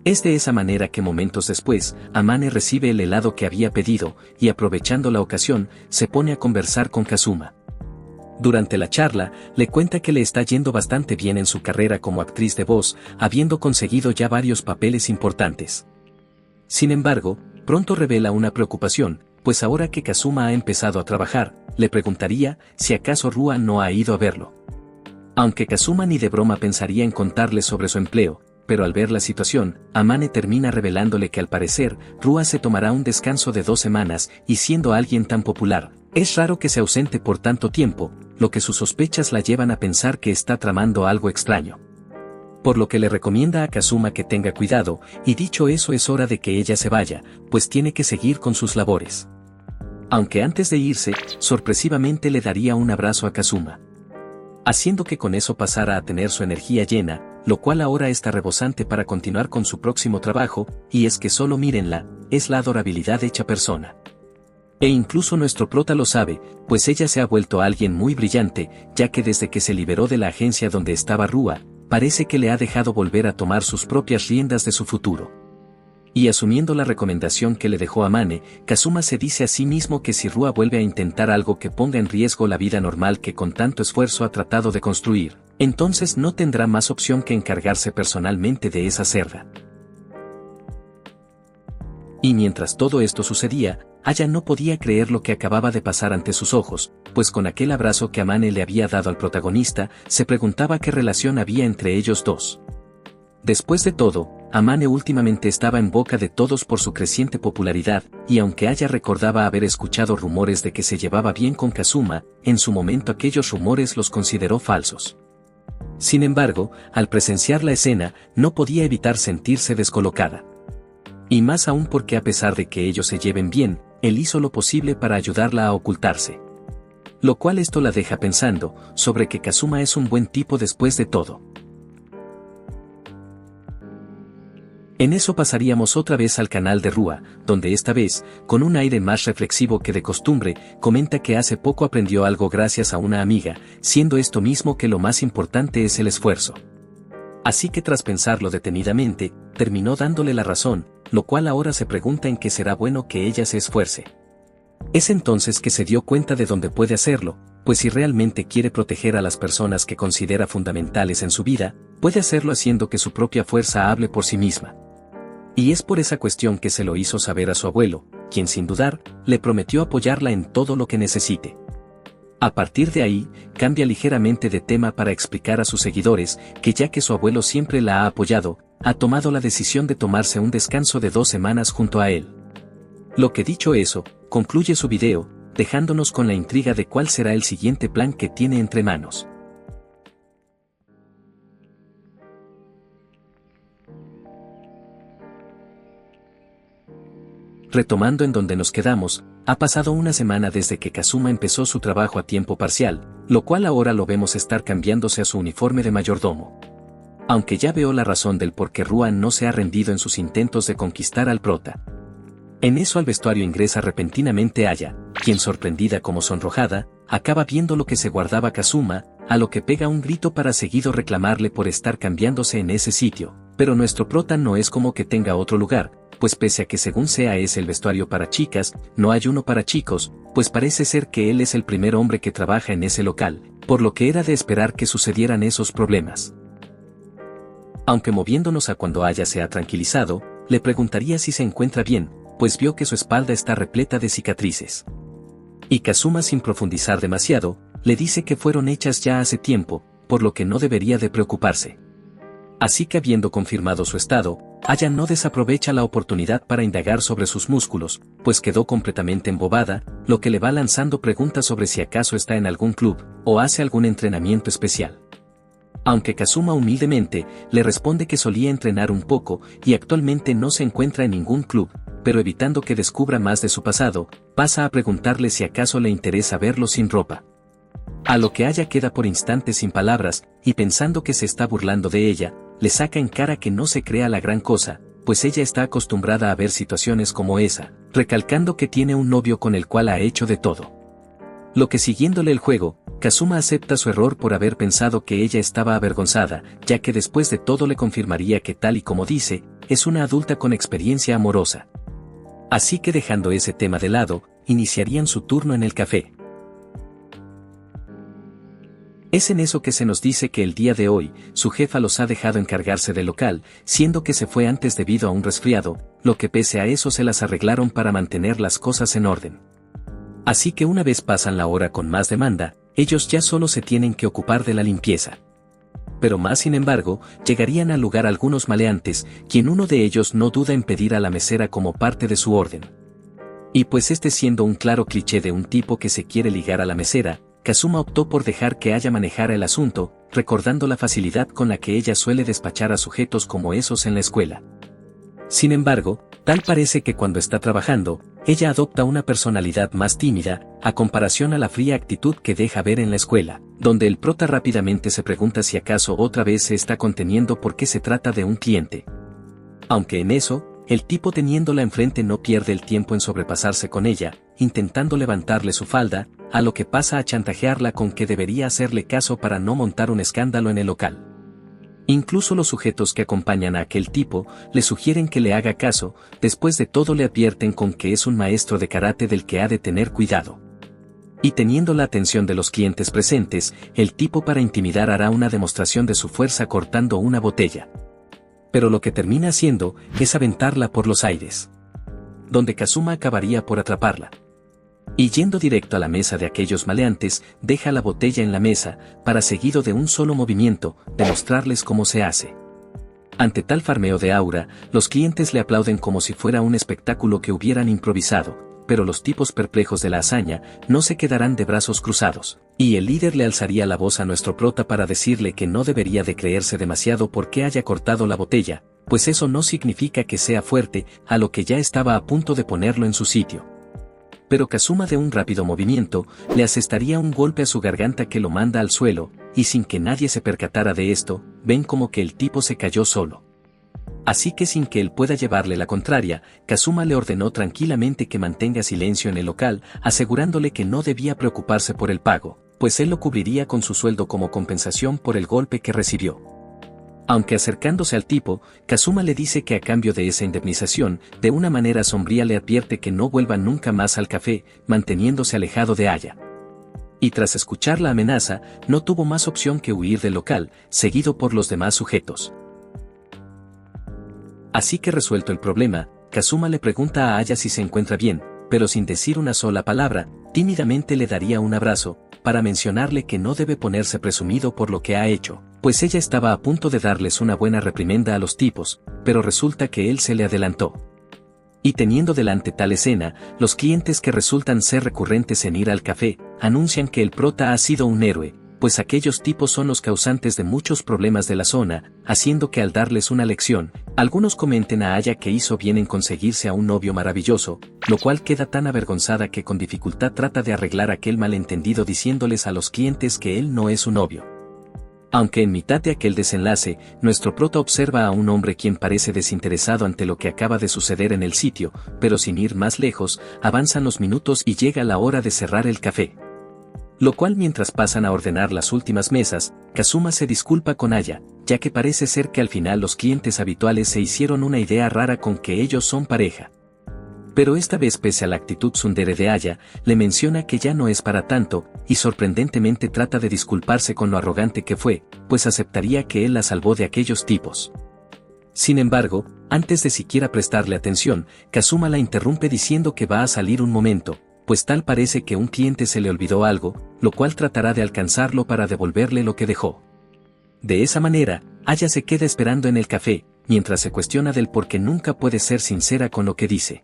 Es de esa manera que momentos después, Amane recibe el helado que había pedido, y aprovechando la ocasión, se pone a conversar con Kazuma. Durante la charla, le cuenta que le está yendo bastante bien en su carrera como actriz de voz, habiendo conseguido ya varios papeles importantes. Sin embargo, pronto revela una preocupación, pues ahora que Kazuma ha empezado a trabajar, le preguntaría si acaso Rua no ha ido a verlo. Aunque Kazuma ni de broma pensaría en contarle sobre su empleo, pero al ver la situación, Amane termina revelándole que al parecer, Rua se tomará un descanso de 2 semanas, y siendo alguien tan popular, es raro que se ausente por tanto tiempo, lo que sus sospechas la llevan a pensar que está tramando algo extraño. por lo que le recomienda a Kazuma que tenga cuidado, y dicho eso es hora de que ella se vaya, pues tiene que seguir con sus labores. Aunque antes de irse, sorpresivamente le daría un abrazo a Kazuma, haciendo que con eso pasara a tener su energía llena, lo cual ahora está rebosante para continuar con su próximo trabajo, y es que solo mírenla, es la adorabilidad hecha persona. E incluso nuestro prota lo sabe, pues ella se ha vuelto alguien muy brillante, ya que desde que se liberó de la agencia donde estaba Rua, parece que le ha dejado volver a tomar sus propias riendas de su futuro. Y asumiendo la recomendación que le dejó Amane, Kazuma se dice a sí mismo que si Rua vuelve a intentar algo que ponga en riesgo la vida normal que con tanto esfuerzo ha tratado de construir, entonces no tendrá más opción que encargarse personalmente de esa cerda. Y mientras todo esto sucedía, Aya no podía creer lo que acababa de pasar ante sus ojos, pues con aquel abrazo que Amane le había dado al protagonista, se preguntaba qué relación había entre ellos dos. Después de todo, Amane últimamente estaba en boca de todos por su creciente popularidad, y aunque Aya recordaba haber escuchado rumores de que se llevaba bien con Kazuma, en su momento aquellos rumores los consideró falsos. Sin embargo, al presenciar la escena, no podía evitar sentirse descolocada. Y más aún porque a pesar de que ellos se lleven bien, él hizo lo posible para ayudarla a ocultarse. Lo cual esto la deja pensando, sobre que Kazuma es un buen tipo después de todo. En eso pasaríamos otra vez al canal de Rua, donde esta vez, con un aire más reflexivo que de costumbre, comenta que hace poco aprendió algo gracias a una amiga, siendo esto mismo que lo más importante es el esfuerzo. Así que tras pensarlo detenidamente, terminó dándole la razón, lo cual ahora se pregunta en qué será bueno que ella se esfuerce. Es entonces que se dio cuenta de dónde puede hacerlo, pues si realmente quiere proteger a las personas que considera fundamentales en su vida, puede hacerlo haciendo que su propia fuerza hable por sí misma. Y es por esa cuestión que se lo hizo saber a su abuelo, quien sin dudar, le prometió apoyarla en todo lo que necesite. A partir de ahí, cambia ligeramente de tema para explicar a sus seguidores que ya que su abuelo siempre la ha apoyado, ha tomado la decisión de tomarse un descanso de 2 semanas junto a él. Lo que dicho eso, concluye su video, dejándonos con la intriga de cuál será el siguiente plan que tiene entre manos. Retomando en donde nos quedamos, ha pasado una semana desde que Kazuma empezó su trabajo a tiempo parcial, lo cual ahora lo vemos estar cambiándose a su uniforme de mayordomo. Aunque ya veo la razón del por qué Ruan no se ha rendido en sus intentos de conquistar al prota. En eso al vestuario ingresa repentinamente Aya, quien sorprendida como sonrojada, acaba viendo lo que se guardaba Kazuma, a lo que pega un grito para seguido reclamarle por estar cambiándose en ese sitio, pero nuestro prota no es como que tenga otro lugar, pues pese a que según sea es el vestuario para chicas, no hay uno para chicos, pues parece ser que él es el primer hombre que trabaja en ese local, por lo que era de esperar que sucedieran esos problemas. Aunque moviéndonos a cuando Aya se ha tranquilizado, le preguntaría si se encuentra bien, pues vio que su espalda está repleta de cicatrices. Y Kazuma sin profundizar demasiado, le dice que fueron hechas ya hace tiempo, por lo que no debería de preocuparse. Así que habiendo confirmado su estado, Aya no desaprovecha la oportunidad para indagar sobre sus músculos, pues quedó completamente embobada, lo que le va lanzando preguntas sobre si acaso está en algún club, o hace algún entrenamiento especial. Aunque Kazuma humildemente, le responde que solía entrenar un poco, y actualmente no se encuentra en ningún club, pero evitando que descubra más de su pasado, pasa a preguntarle si acaso le interesa verlo sin ropa. A lo que Aya queda por instantes sin palabras, y pensando que se está burlando de ella, le saca en cara que no se crea la gran cosa, pues ella está acostumbrada a ver situaciones como esa, recalcando que tiene un novio con el cual ha hecho de todo. Lo que siguiéndole el juego, Kazuma acepta su error por haber pensado que ella estaba avergonzada, ya que después de todo le confirmaría que tal y como dice, es una adulta con experiencia amorosa. Así que dejando ese tema de lado, iniciarían su turno en el café. Es en eso que se nos dice que el día de hoy, su jefa los ha dejado encargarse del local, siendo que se fue antes debido a un resfriado, lo que pese a eso se las arreglaron para mantener las cosas en orden. Así que una vez pasan la hora con más demanda, ellos ya solo se tienen que ocupar de la limpieza. Pero más sin embargo, llegarían al lugar algunos maleantes, quien uno de ellos no duda en pedir a la mesera como parte de su orden. Y pues este siendo un claro cliché de un tipo que se quiere ligar a la mesera, Kazuma optó por dejar que Aya manejara el asunto, recordando la facilidad con la que ella suele despachar a sujetos como esos en la escuela. Sin embargo, tal parece que cuando está trabajando, ella adopta una personalidad más tímida, a comparación a la fría actitud que deja ver en la escuela, donde el prota rápidamente se pregunta si acaso otra vez se está conteniendo porque se trata de un cliente. Aunque en eso, el tipo teniéndola enfrente no pierde el tiempo en sobrepasarse con ella, intentando levantarle su falda, a lo que pasa a chantajearla con que debería hacerle caso para no montar un escándalo en el local. Incluso los sujetos que acompañan a aquel tipo le sugieren que le haga caso, después de todo le advierten con que es un maestro de karate del que ha de tener cuidado. Y teniendo la atención de los clientes presentes, el tipo para intimidar hará una demostración de su fuerza cortando una botella. Pero lo que termina haciendo es aventarla por los aires, donde Kazuma acabaría por atraparla. Y yendo directo a la mesa de aquellos maleantes, deja la botella en la mesa, para seguido de un solo movimiento, demostrarles cómo se hace. Ante tal farmeo de aura, los clientes le aplauden como si fuera un espectáculo que hubieran improvisado, pero los tipos perplejos de la hazaña no se quedarán de brazos cruzados, y el líder le alzaría la voz a nuestro prota para decirle que no debería de creerse demasiado porque haya cortado la botella, pues eso no significa que sea fuerte, a lo que ya estaba a punto de ponerlo en su sitio. Pero Kazuma de un rápido movimiento, le asestaría un golpe a su garganta que lo manda al suelo, y sin que nadie se percatara de esto, ven como que el tipo se cayó solo. Así que sin que él pueda llevarle la contraria, Kazuma le ordenó tranquilamente que mantenga silencio en el local, asegurándole que no debía preocuparse por el pago, pues él lo cubriría con su sueldo como compensación por el golpe que recibió. Aunque acercándose al tipo, Kazuma le dice que a cambio de esa indemnización, de una manera sombría le advierte que no vuelva nunca más al café, manteniéndose alejado de Aya. Y tras escuchar la amenaza, no tuvo más opción que huir del local, seguido por los demás sujetos. Así que resuelto el problema, Kazuma le pregunta a Aya si se encuentra bien, pero sin decir una sola palabra, tímidamente le daría un abrazo, para mencionarle que no debe ponerse presumido por lo que ha hecho, pues ella estaba a punto de darles una buena reprimenda a los tipos, pero resulta que él se le adelantó. Y teniendo delante tal escena, los clientes que resultan ser recurrentes en ir al café, anuncian que el prota ha sido un héroe, pues aquellos tipos son los causantes de muchos problemas de la zona, haciendo que al darles una lección, algunos comenten a Aya que hizo bien en conseguirse a un novio maravilloso, lo cual queda tan avergonzada que con dificultad trata de arreglar aquel malentendido diciéndoles a los clientes que él no es su novio. Aunque en mitad de aquel desenlace, nuestro prota observa a un hombre quien parece desinteresado ante lo que acaba de suceder en el sitio, pero sin ir más lejos, avanzan los minutos y llega la hora de cerrar el café. Lo cual mientras pasan a ordenar las últimas mesas, Kazuma se disculpa con Aya, ya que parece ser que al final los clientes habituales se hicieron una idea rara con que ellos son pareja. Pero esta vez pese a la actitud tsundere de Aya, le menciona que ya no es para tanto, y sorprendentemente trata de disculparse con lo arrogante que fue, pues aceptaría que él la salvó de aquellos tipos. Sin embargo, antes de siquiera prestarle atención, Kazuma la interrumpe diciendo que va a salir un momento, pues tal parece que un cliente se le olvidó algo, lo cual tratará de alcanzarlo para devolverle lo que dejó. De esa manera, Aya se queda esperando en el café, mientras se cuestiona del por qué nunca puede ser sincera con lo que dice.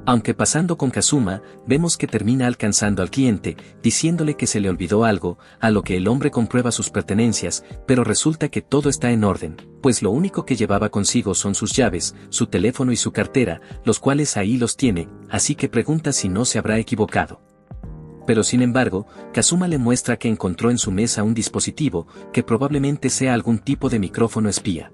Aunque pasando con Kazuma, vemos que termina alcanzando al cliente, diciéndole que se le olvidó algo, a lo que el hombre comprueba sus pertenencias, pero resulta que todo está en orden, pues lo único que llevaba consigo son sus llaves, su teléfono y su cartera, los cuales ahí los tiene, así que pregunta si no se habrá equivocado. Pero sin embargo, Kazuma le muestra que encontró en su mesa un dispositivo, que probablemente sea algún tipo de micrófono espía.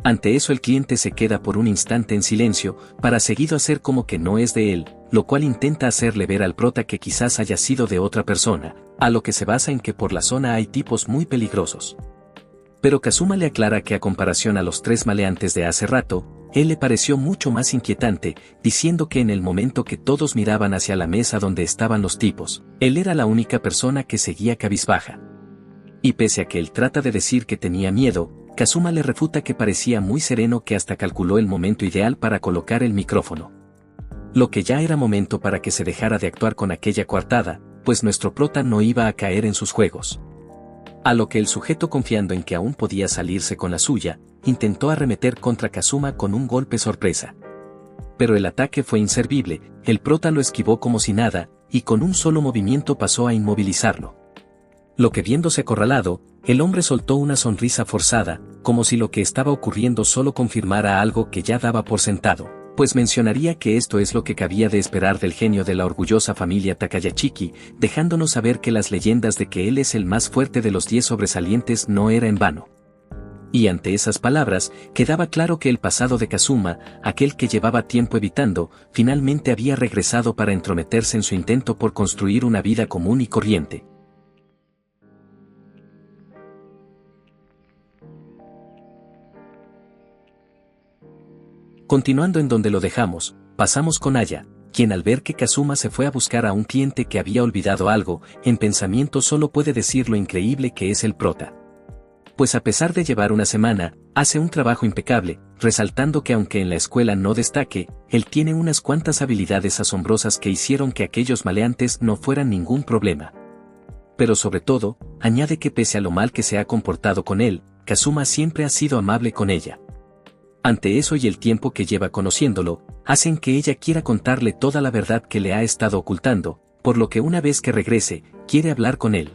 Ante eso el cliente se queda por un instante en silencio, para seguido hacer como que no es de él, lo cual intenta hacerle ver al prota que quizás haya sido de otra persona, a lo que se basa en que por la zona hay tipos muy peligrosos. Pero Kazuma le aclara que a comparación a los tres maleantes de hace rato, él le pareció mucho más inquietante, diciendo que en el momento que todos miraban hacia la mesa donde estaban los tipos, él era la única persona que seguía cabizbaja. Y pese a que él trata de decir que tenía miedo, Kazuma le refuta que parecía muy sereno, que hasta calculó el momento ideal para colocar el micrófono. Lo que ya era momento para que se dejara de actuar con aquella coartada, pues nuestro prota no iba a caer en sus juegos. A lo que el sujeto, confiando en que aún podía salirse con la suya, intentó arremeter contra Kazuma con un golpe sorpresa. Pero el ataque fue inservible, el prota lo esquivó como si nada, y con un solo movimiento pasó a inmovilizarlo. Lo que viéndose acorralado, el hombre soltó una sonrisa forzada, como si lo que estaba ocurriendo solo confirmara algo que ya daba por sentado, pues mencionaría que esto es lo que cabía de esperar del genio de la orgullosa familia Takayachiki, dejándonos saber que las leyendas de que él es el más fuerte de los 10 sobresalientes no era en vano. Y ante esas palabras, quedaba claro que el pasado de Kazuma, aquel que llevaba tiempo evitando, finalmente había regresado para entrometerse en su intento por construir una vida común y corriente. Continuando en donde lo dejamos, pasamos con Aya, quien al ver que Kazuma se fue a buscar a un cliente que había olvidado algo, en pensamiento solo puede decir lo increíble que es el prota. Pues a pesar de llevar una semana, hace un trabajo impecable, resaltando que aunque en la escuela no destaque, él tiene unas cuantas habilidades asombrosas que hicieron que aquellos maleantes no fueran ningún problema. Pero sobre todo, añade que pese a lo mal que se ha comportado con él, Kazuma siempre ha sido amable con ella. Ante eso y el tiempo que lleva conociéndolo, hacen que ella quiera contarle toda la verdad que le ha estado ocultando, por lo que una vez que regrese, quiere hablar con él.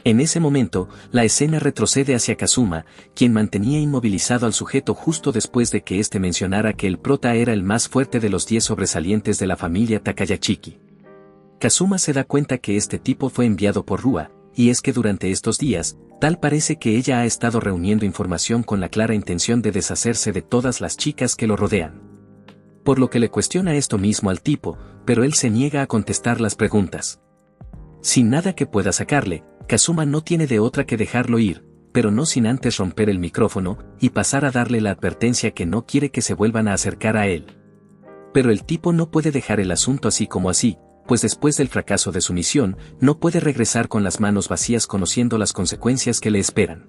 En ese momento, la escena retrocede hacia Kazuma, quien mantenía inmovilizado al sujeto justo después de que éste mencionara que el prota era el más fuerte de los 10 sobresalientes de la familia Takayachiki. Kazuma se da cuenta que este tipo fue enviado por Rua, y es que durante estos días, tal parece que ella ha estado reuniendo información con la clara intención de deshacerse de todas las chicas que lo rodean. Por lo que le cuestiona esto mismo al tipo, pero él se niega a contestar las preguntas. Sin nada que pueda sacarle, Kazuma no tiene de otra que dejarlo ir, pero no sin antes romper el micrófono y pasar a darle la advertencia que no quiere que se vuelvan a acercar a él. Pero el tipo no puede dejar el asunto así como así, pues después del fracaso de su misión, no puede regresar con las manos vacías conociendo las consecuencias que le esperan.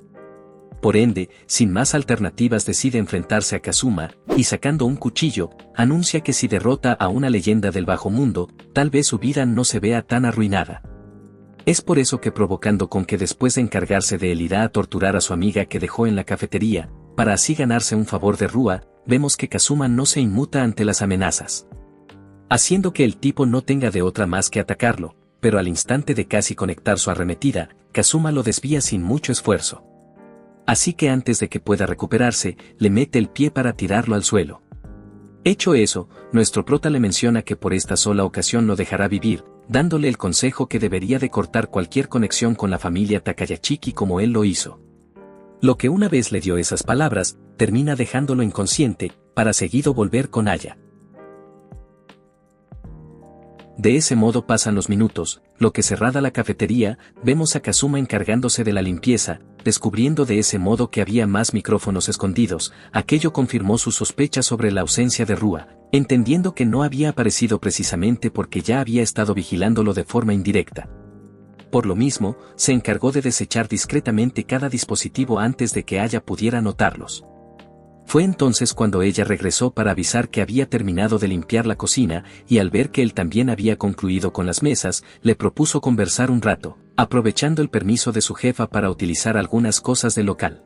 Por ende, sin más alternativas decide enfrentarse a Kazuma, y sacando un cuchillo, anuncia que si derrota a una leyenda del bajo mundo, tal vez su vida no se vea tan arruinada. Es por eso que provocando con que después de encargarse de él irá a torturar a su amiga que dejó en la cafetería, para así ganarse un favor de Rua, vemos que Kazuma no se inmuta ante las amenazas, haciendo que el tipo no tenga de otra más que atacarlo, pero al instante de casi conectar su arremetida, Kazuma lo desvía sin mucho esfuerzo. Así que antes de que pueda recuperarse, le mete el pie para tirarlo al suelo. Hecho eso, nuestro prota le menciona que por esta sola ocasión no dejará vivir, dándole el consejo que debería de cortar cualquier conexión con la familia Takayachiki como él lo hizo. Lo que una vez le dio esas palabras, termina dejándolo inconsciente, para seguido volver con Aya. De ese modo pasan los minutos, lo que cerrada la cafetería, vemos a Kazuma encargándose de la limpieza, descubriendo de ese modo que había más micrófonos escondidos. Aquello confirmó sus sospechas sobre la ausencia de Rua, entendiendo que no había aparecido precisamente porque ya había estado vigilándolo de forma indirecta. Por lo mismo, se encargó de desechar discretamente cada dispositivo antes de que Aya pudiera notarlos. Fue entonces cuando ella regresó para avisar que había terminado de limpiar la cocina, y al ver que él también había concluido con las mesas, le propuso conversar un rato, aprovechando el permiso de su jefa para utilizar algunas cosas del local.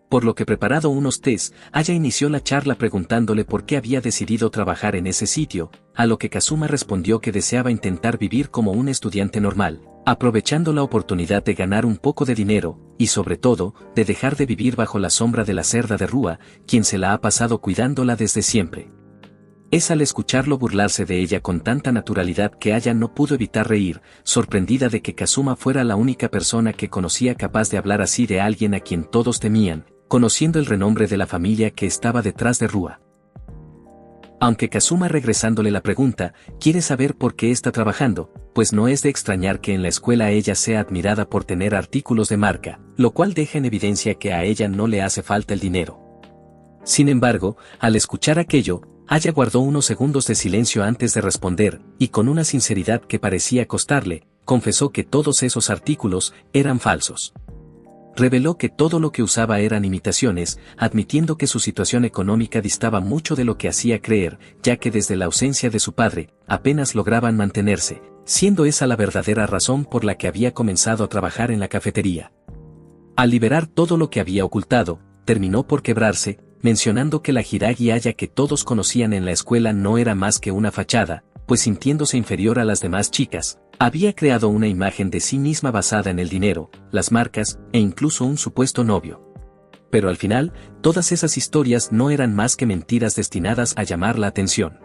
Por lo que preparado unos tés, Aya inició la charla preguntándole por qué había decidido trabajar en ese sitio, a lo que Kazuma respondió que deseaba intentar vivir como un estudiante normal, aprovechando la oportunidad de ganar un poco de dinero, y sobre todo, de dejar de vivir bajo la sombra de la cerda de Rua, quien se la ha pasado cuidándola desde siempre. Es al escucharlo burlarse de ella con tanta naturalidad que Aya no pudo evitar reír, sorprendida de que Kazuma fuera la única persona que conocía capaz de hablar así de alguien a quien todos temían, conociendo el renombre de la familia que estaba detrás de Rua. Aunque Kazuma regresándole la pregunta, quiere saber por qué está trabajando, pues no es de extrañar que en la escuela ella sea admirada por tener artículos de marca, lo cual deja en evidencia que a ella no le hace falta el dinero. Sin embargo, al escuchar aquello, Aya guardó unos segundos de silencio antes de responder, y con una sinceridad que parecía costarle, confesó que todos esos artículos eran falsos. Reveló que todo lo que usaba eran imitaciones, admitiendo que su situación económica distaba mucho de lo que hacía creer, ya que desde la ausencia de su padre, apenas lograban mantenerse, siendo esa la verdadera razón por la que había comenzado a trabajar en la cafetería. Al liberar todo lo que había ocultado, terminó por quebrarse, mencionando que la Hiragi Aya que todos conocían en la escuela no era más que una fachada, pues sintiéndose inferior a las demás chicas, había creado una imagen de sí misma basada en el dinero, las marcas, e incluso un supuesto novio. Pero al final, todas esas historias no eran más que mentiras destinadas a llamar la atención.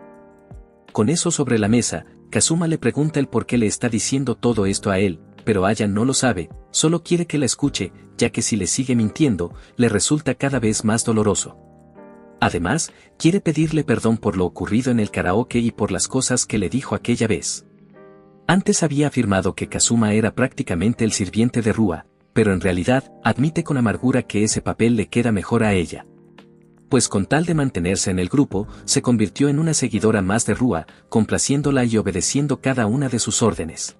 Con eso sobre la mesa, Kazuma le pregunta el por qué le está diciendo todo esto a él, pero Aya no lo sabe, solo quiere que la escuche, ya que si le sigue mintiendo, le resulta cada vez más doloroso. Además, quiere pedirle perdón por lo ocurrido en el karaoke y por las cosas que le dijo aquella vez. Antes había afirmado que Kazuma era prácticamente el sirviente de Rua, pero en realidad, admite con amargura que ese papel le queda mejor a ella. Pues con tal de mantenerse en el grupo, se convirtió en una seguidora más de Rua, complaciéndola y obedeciendo cada una de sus órdenes.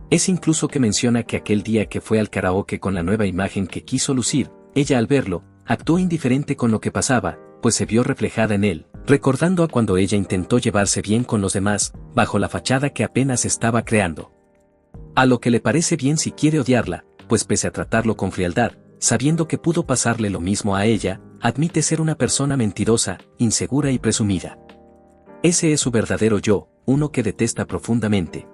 Es incluso que menciona que aquel día que fue al karaoke con la nueva imagen que quiso lucir, ella al verlo, actuó indiferente con lo que pasaba, pues se vio reflejada en él, recordando a cuando ella intentó llevarse bien con los demás, bajo la fachada que apenas estaba creando. A lo que le parece bien si quiere odiarla, pues pese a tratarlo con frialdad, sabiendo que pudo pasarle lo mismo a ella, admite ser una persona mentirosa, insegura y presumida. Ese es su verdadero yo, uno que detesta profundamente.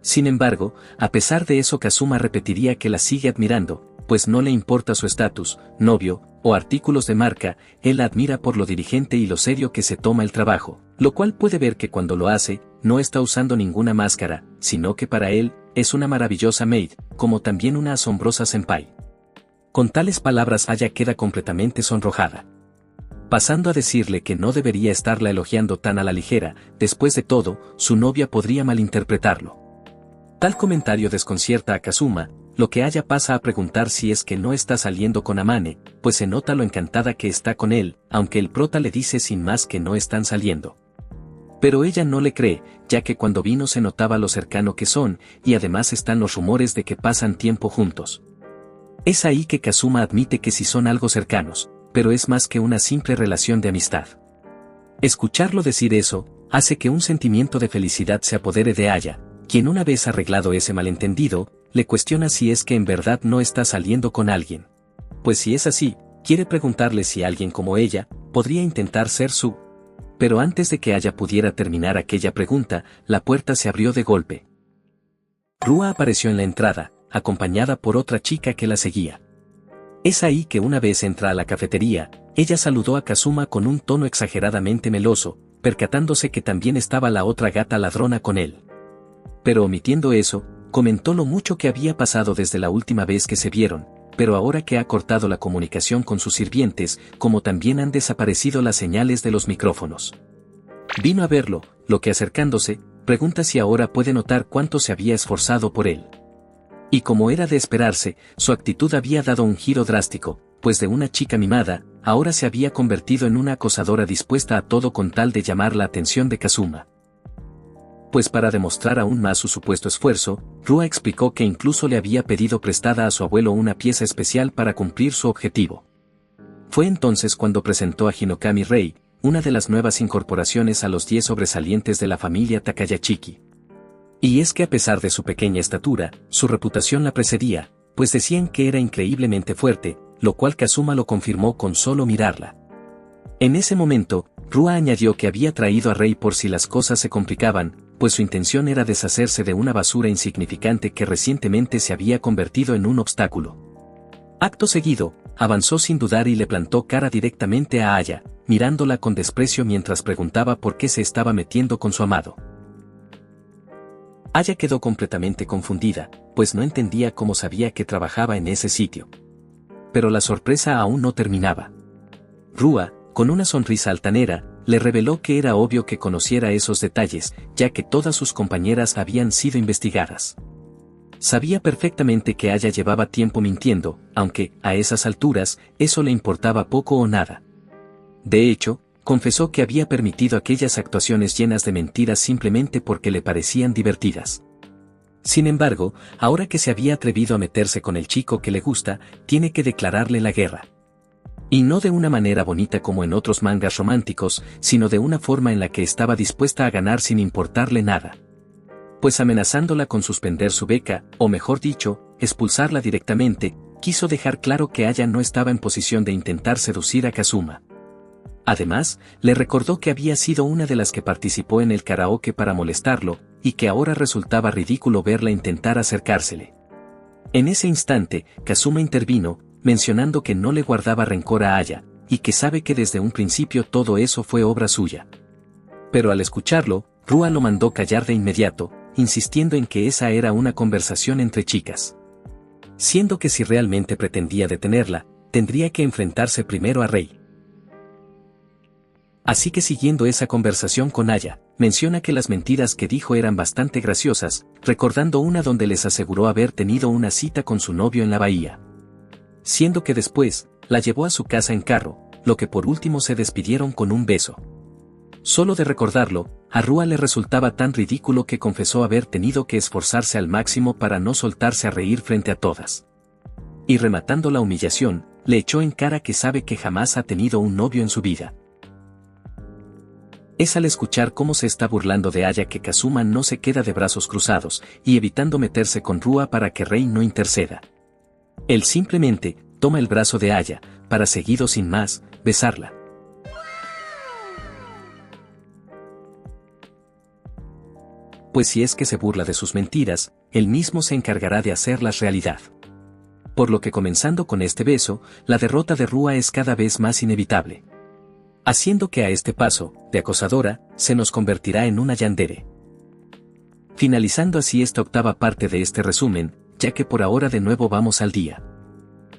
Sin embargo, a pesar de eso Kazuma repetiría que la sigue admirando, pues no le importa su estatus, novio, o artículos de marca, él la admira por lo diligente y lo serio que se toma el trabajo, lo cual puede ver que cuando lo hace, no está usando ninguna máscara, sino que para él, es una maravillosa maid, como también una asombrosa senpai. Con tales palabras Aya queda completamente sonrojada. Pasando a decirle que no debería estarla elogiando tan a la ligera, después de todo, su novia podría malinterpretarlo. Tal comentario desconcierta a Kazuma, lo que Aya pasa a preguntar si es que no está saliendo con Amane, pues se nota lo encantada que está con él, aunque el prota le dice sin más que no están saliendo. Pero ella no le cree, ya que cuando vino se notaba lo cercano que son, y además están los rumores de que pasan tiempo juntos. Es ahí que Kazuma admite que sí son algo cercanos, pero es más que una simple relación de amistad. Escucharlo decir eso, hace que un sentimiento de felicidad se apodere de Aya, quien una vez arreglado ese malentendido, le cuestiona si es que en verdad no está saliendo con alguien. Pues si es así, quiere preguntarle si alguien como ella, podría intentar ser su... Pero antes de que Aya pudiera terminar aquella pregunta, la puerta se abrió de golpe. Rua apareció en la entrada, acompañada por otra chica que la seguía. Es ahí que una vez entra a la cafetería, ella saludó a Kazuma con un tono exageradamente meloso, percatándose que también estaba la otra gata ladrona con él. Pero omitiendo eso, comentó lo mucho que había pasado desde la última vez que se vieron, pero ahora que ha cortado la comunicación con sus sirvientes, como también han desaparecido las señales de los micrófonos. Vino a verlo, lo que acercándose, pregunta si ahora puede notar cuánto se había esforzado por él. Y como era de esperarse, su actitud había dado un giro drástico, pues de una chica mimada, ahora se había convertido en una acosadora dispuesta a todo con tal de llamar la atención de Kazuma. Pues para demostrar aún más su supuesto esfuerzo, Rua explicó que incluso le había pedido prestada a su abuelo una pieza especial para cumplir su objetivo. Fue entonces cuando presentó a Hinokami Rei, una de las nuevas incorporaciones a los 10 sobresalientes de la familia Takayachiki. Y es que a pesar de su pequeña estatura, su reputación la precedía, pues decían que era increíblemente fuerte, lo cual Kazuma lo confirmó con solo mirarla. En ese momento, Rua añadió que había traído a Rei por si las cosas se complicaban, pues su intención era deshacerse de una basura insignificante que recientemente se había convertido en un obstáculo. Acto seguido, avanzó sin dudar y le plantó cara directamente a Aya, mirándola con desprecio mientras preguntaba por qué se estaba metiendo con su amado. Aya quedó completamente confundida, pues no entendía cómo sabía que trabajaba en ese sitio. Pero la sorpresa aún no terminaba. Rua, con una sonrisa altanera, le reveló que era obvio que conociera esos detalles, ya que todas sus compañeras habían sido investigadas. Sabía perfectamente que Aya llevaba tiempo mintiendo, aunque, a esas alturas, eso le importaba poco o nada. De hecho, confesó que había permitido aquellas actuaciones llenas de mentiras simplemente porque le parecían divertidas. Sin embargo, ahora que se había atrevido a meterse con el chico que le gusta, tiene que declararle la guerra. Y no de una manera bonita como en otros mangas románticos, sino de una forma en la que estaba dispuesta a ganar sin importarle nada. Pues amenazándola con suspender su beca, o mejor dicho, expulsarla directamente, quiso dejar claro que Aya no estaba en posición de intentar seducir a Kazuma. Además, le recordó que había sido una de las que participó en el karaoke para molestarlo, y que ahora resultaba ridículo verla intentar acercársele. En ese instante, Kazuma intervino, mencionando que no le guardaba rencor a Aya, y que sabe que desde un principio todo eso fue obra suya. Pero al escucharlo, Rua lo mandó callar de inmediato, insistiendo en que esa era una conversación entre chicas. Siendo que si realmente pretendía detenerla, tendría que enfrentarse primero a Rei. Así que siguiendo esa conversación con Aya, menciona que las mentiras que dijo eran bastante graciosas, recordando una donde les aseguró haber tenido una cita con su novio en la bahía. Siendo que después, la llevó a su casa en carro, lo que por último se despidieron con un beso. Solo de recordarlo, a Rua le resultaba tan ridículo que confesó haber tenido que esforzarse al máximo para no soltarse a reír frente a todas. Y rematando la humillación, le echó en cara que sabe que jamás ha tenido un novio en su vida. Es al escuchar cómo se está burlando de Aya que Kazuma no se queda de brazos cruzados, y evitando meterse con Rua para que Rei no interceda. Él simplemente toma el brazo de Aya, para seguido sin más, besarla. Pues si es que se burla de sus mentiras, él mismo se encargará de hacerlas realidad. Por lo que comenzando con este beso, la derrota de Rua es cada vez más inevitable. Haciendo que a este paso, de acosadora, se nos convertirá en una yandere. Finalizando así esta octava parte de este resumen, ya que por ahora de nuevo vamos al día.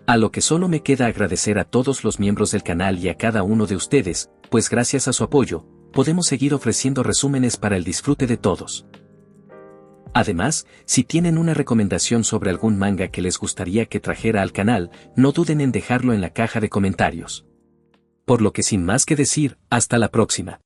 A lo que solo me queda agradecer a todos los miembros del canal y a cada uno de ustedes, pues gracias a su apoyo, podemos seguir ofreciendo resúmenes para el disfrute de todos. Además, si tienen una recomendación sobre algún manga que les gustaría que trajera al canal, no duden en dejarlo en la caja de comentarios. Por lo que sin más que decir, hasta la próxima.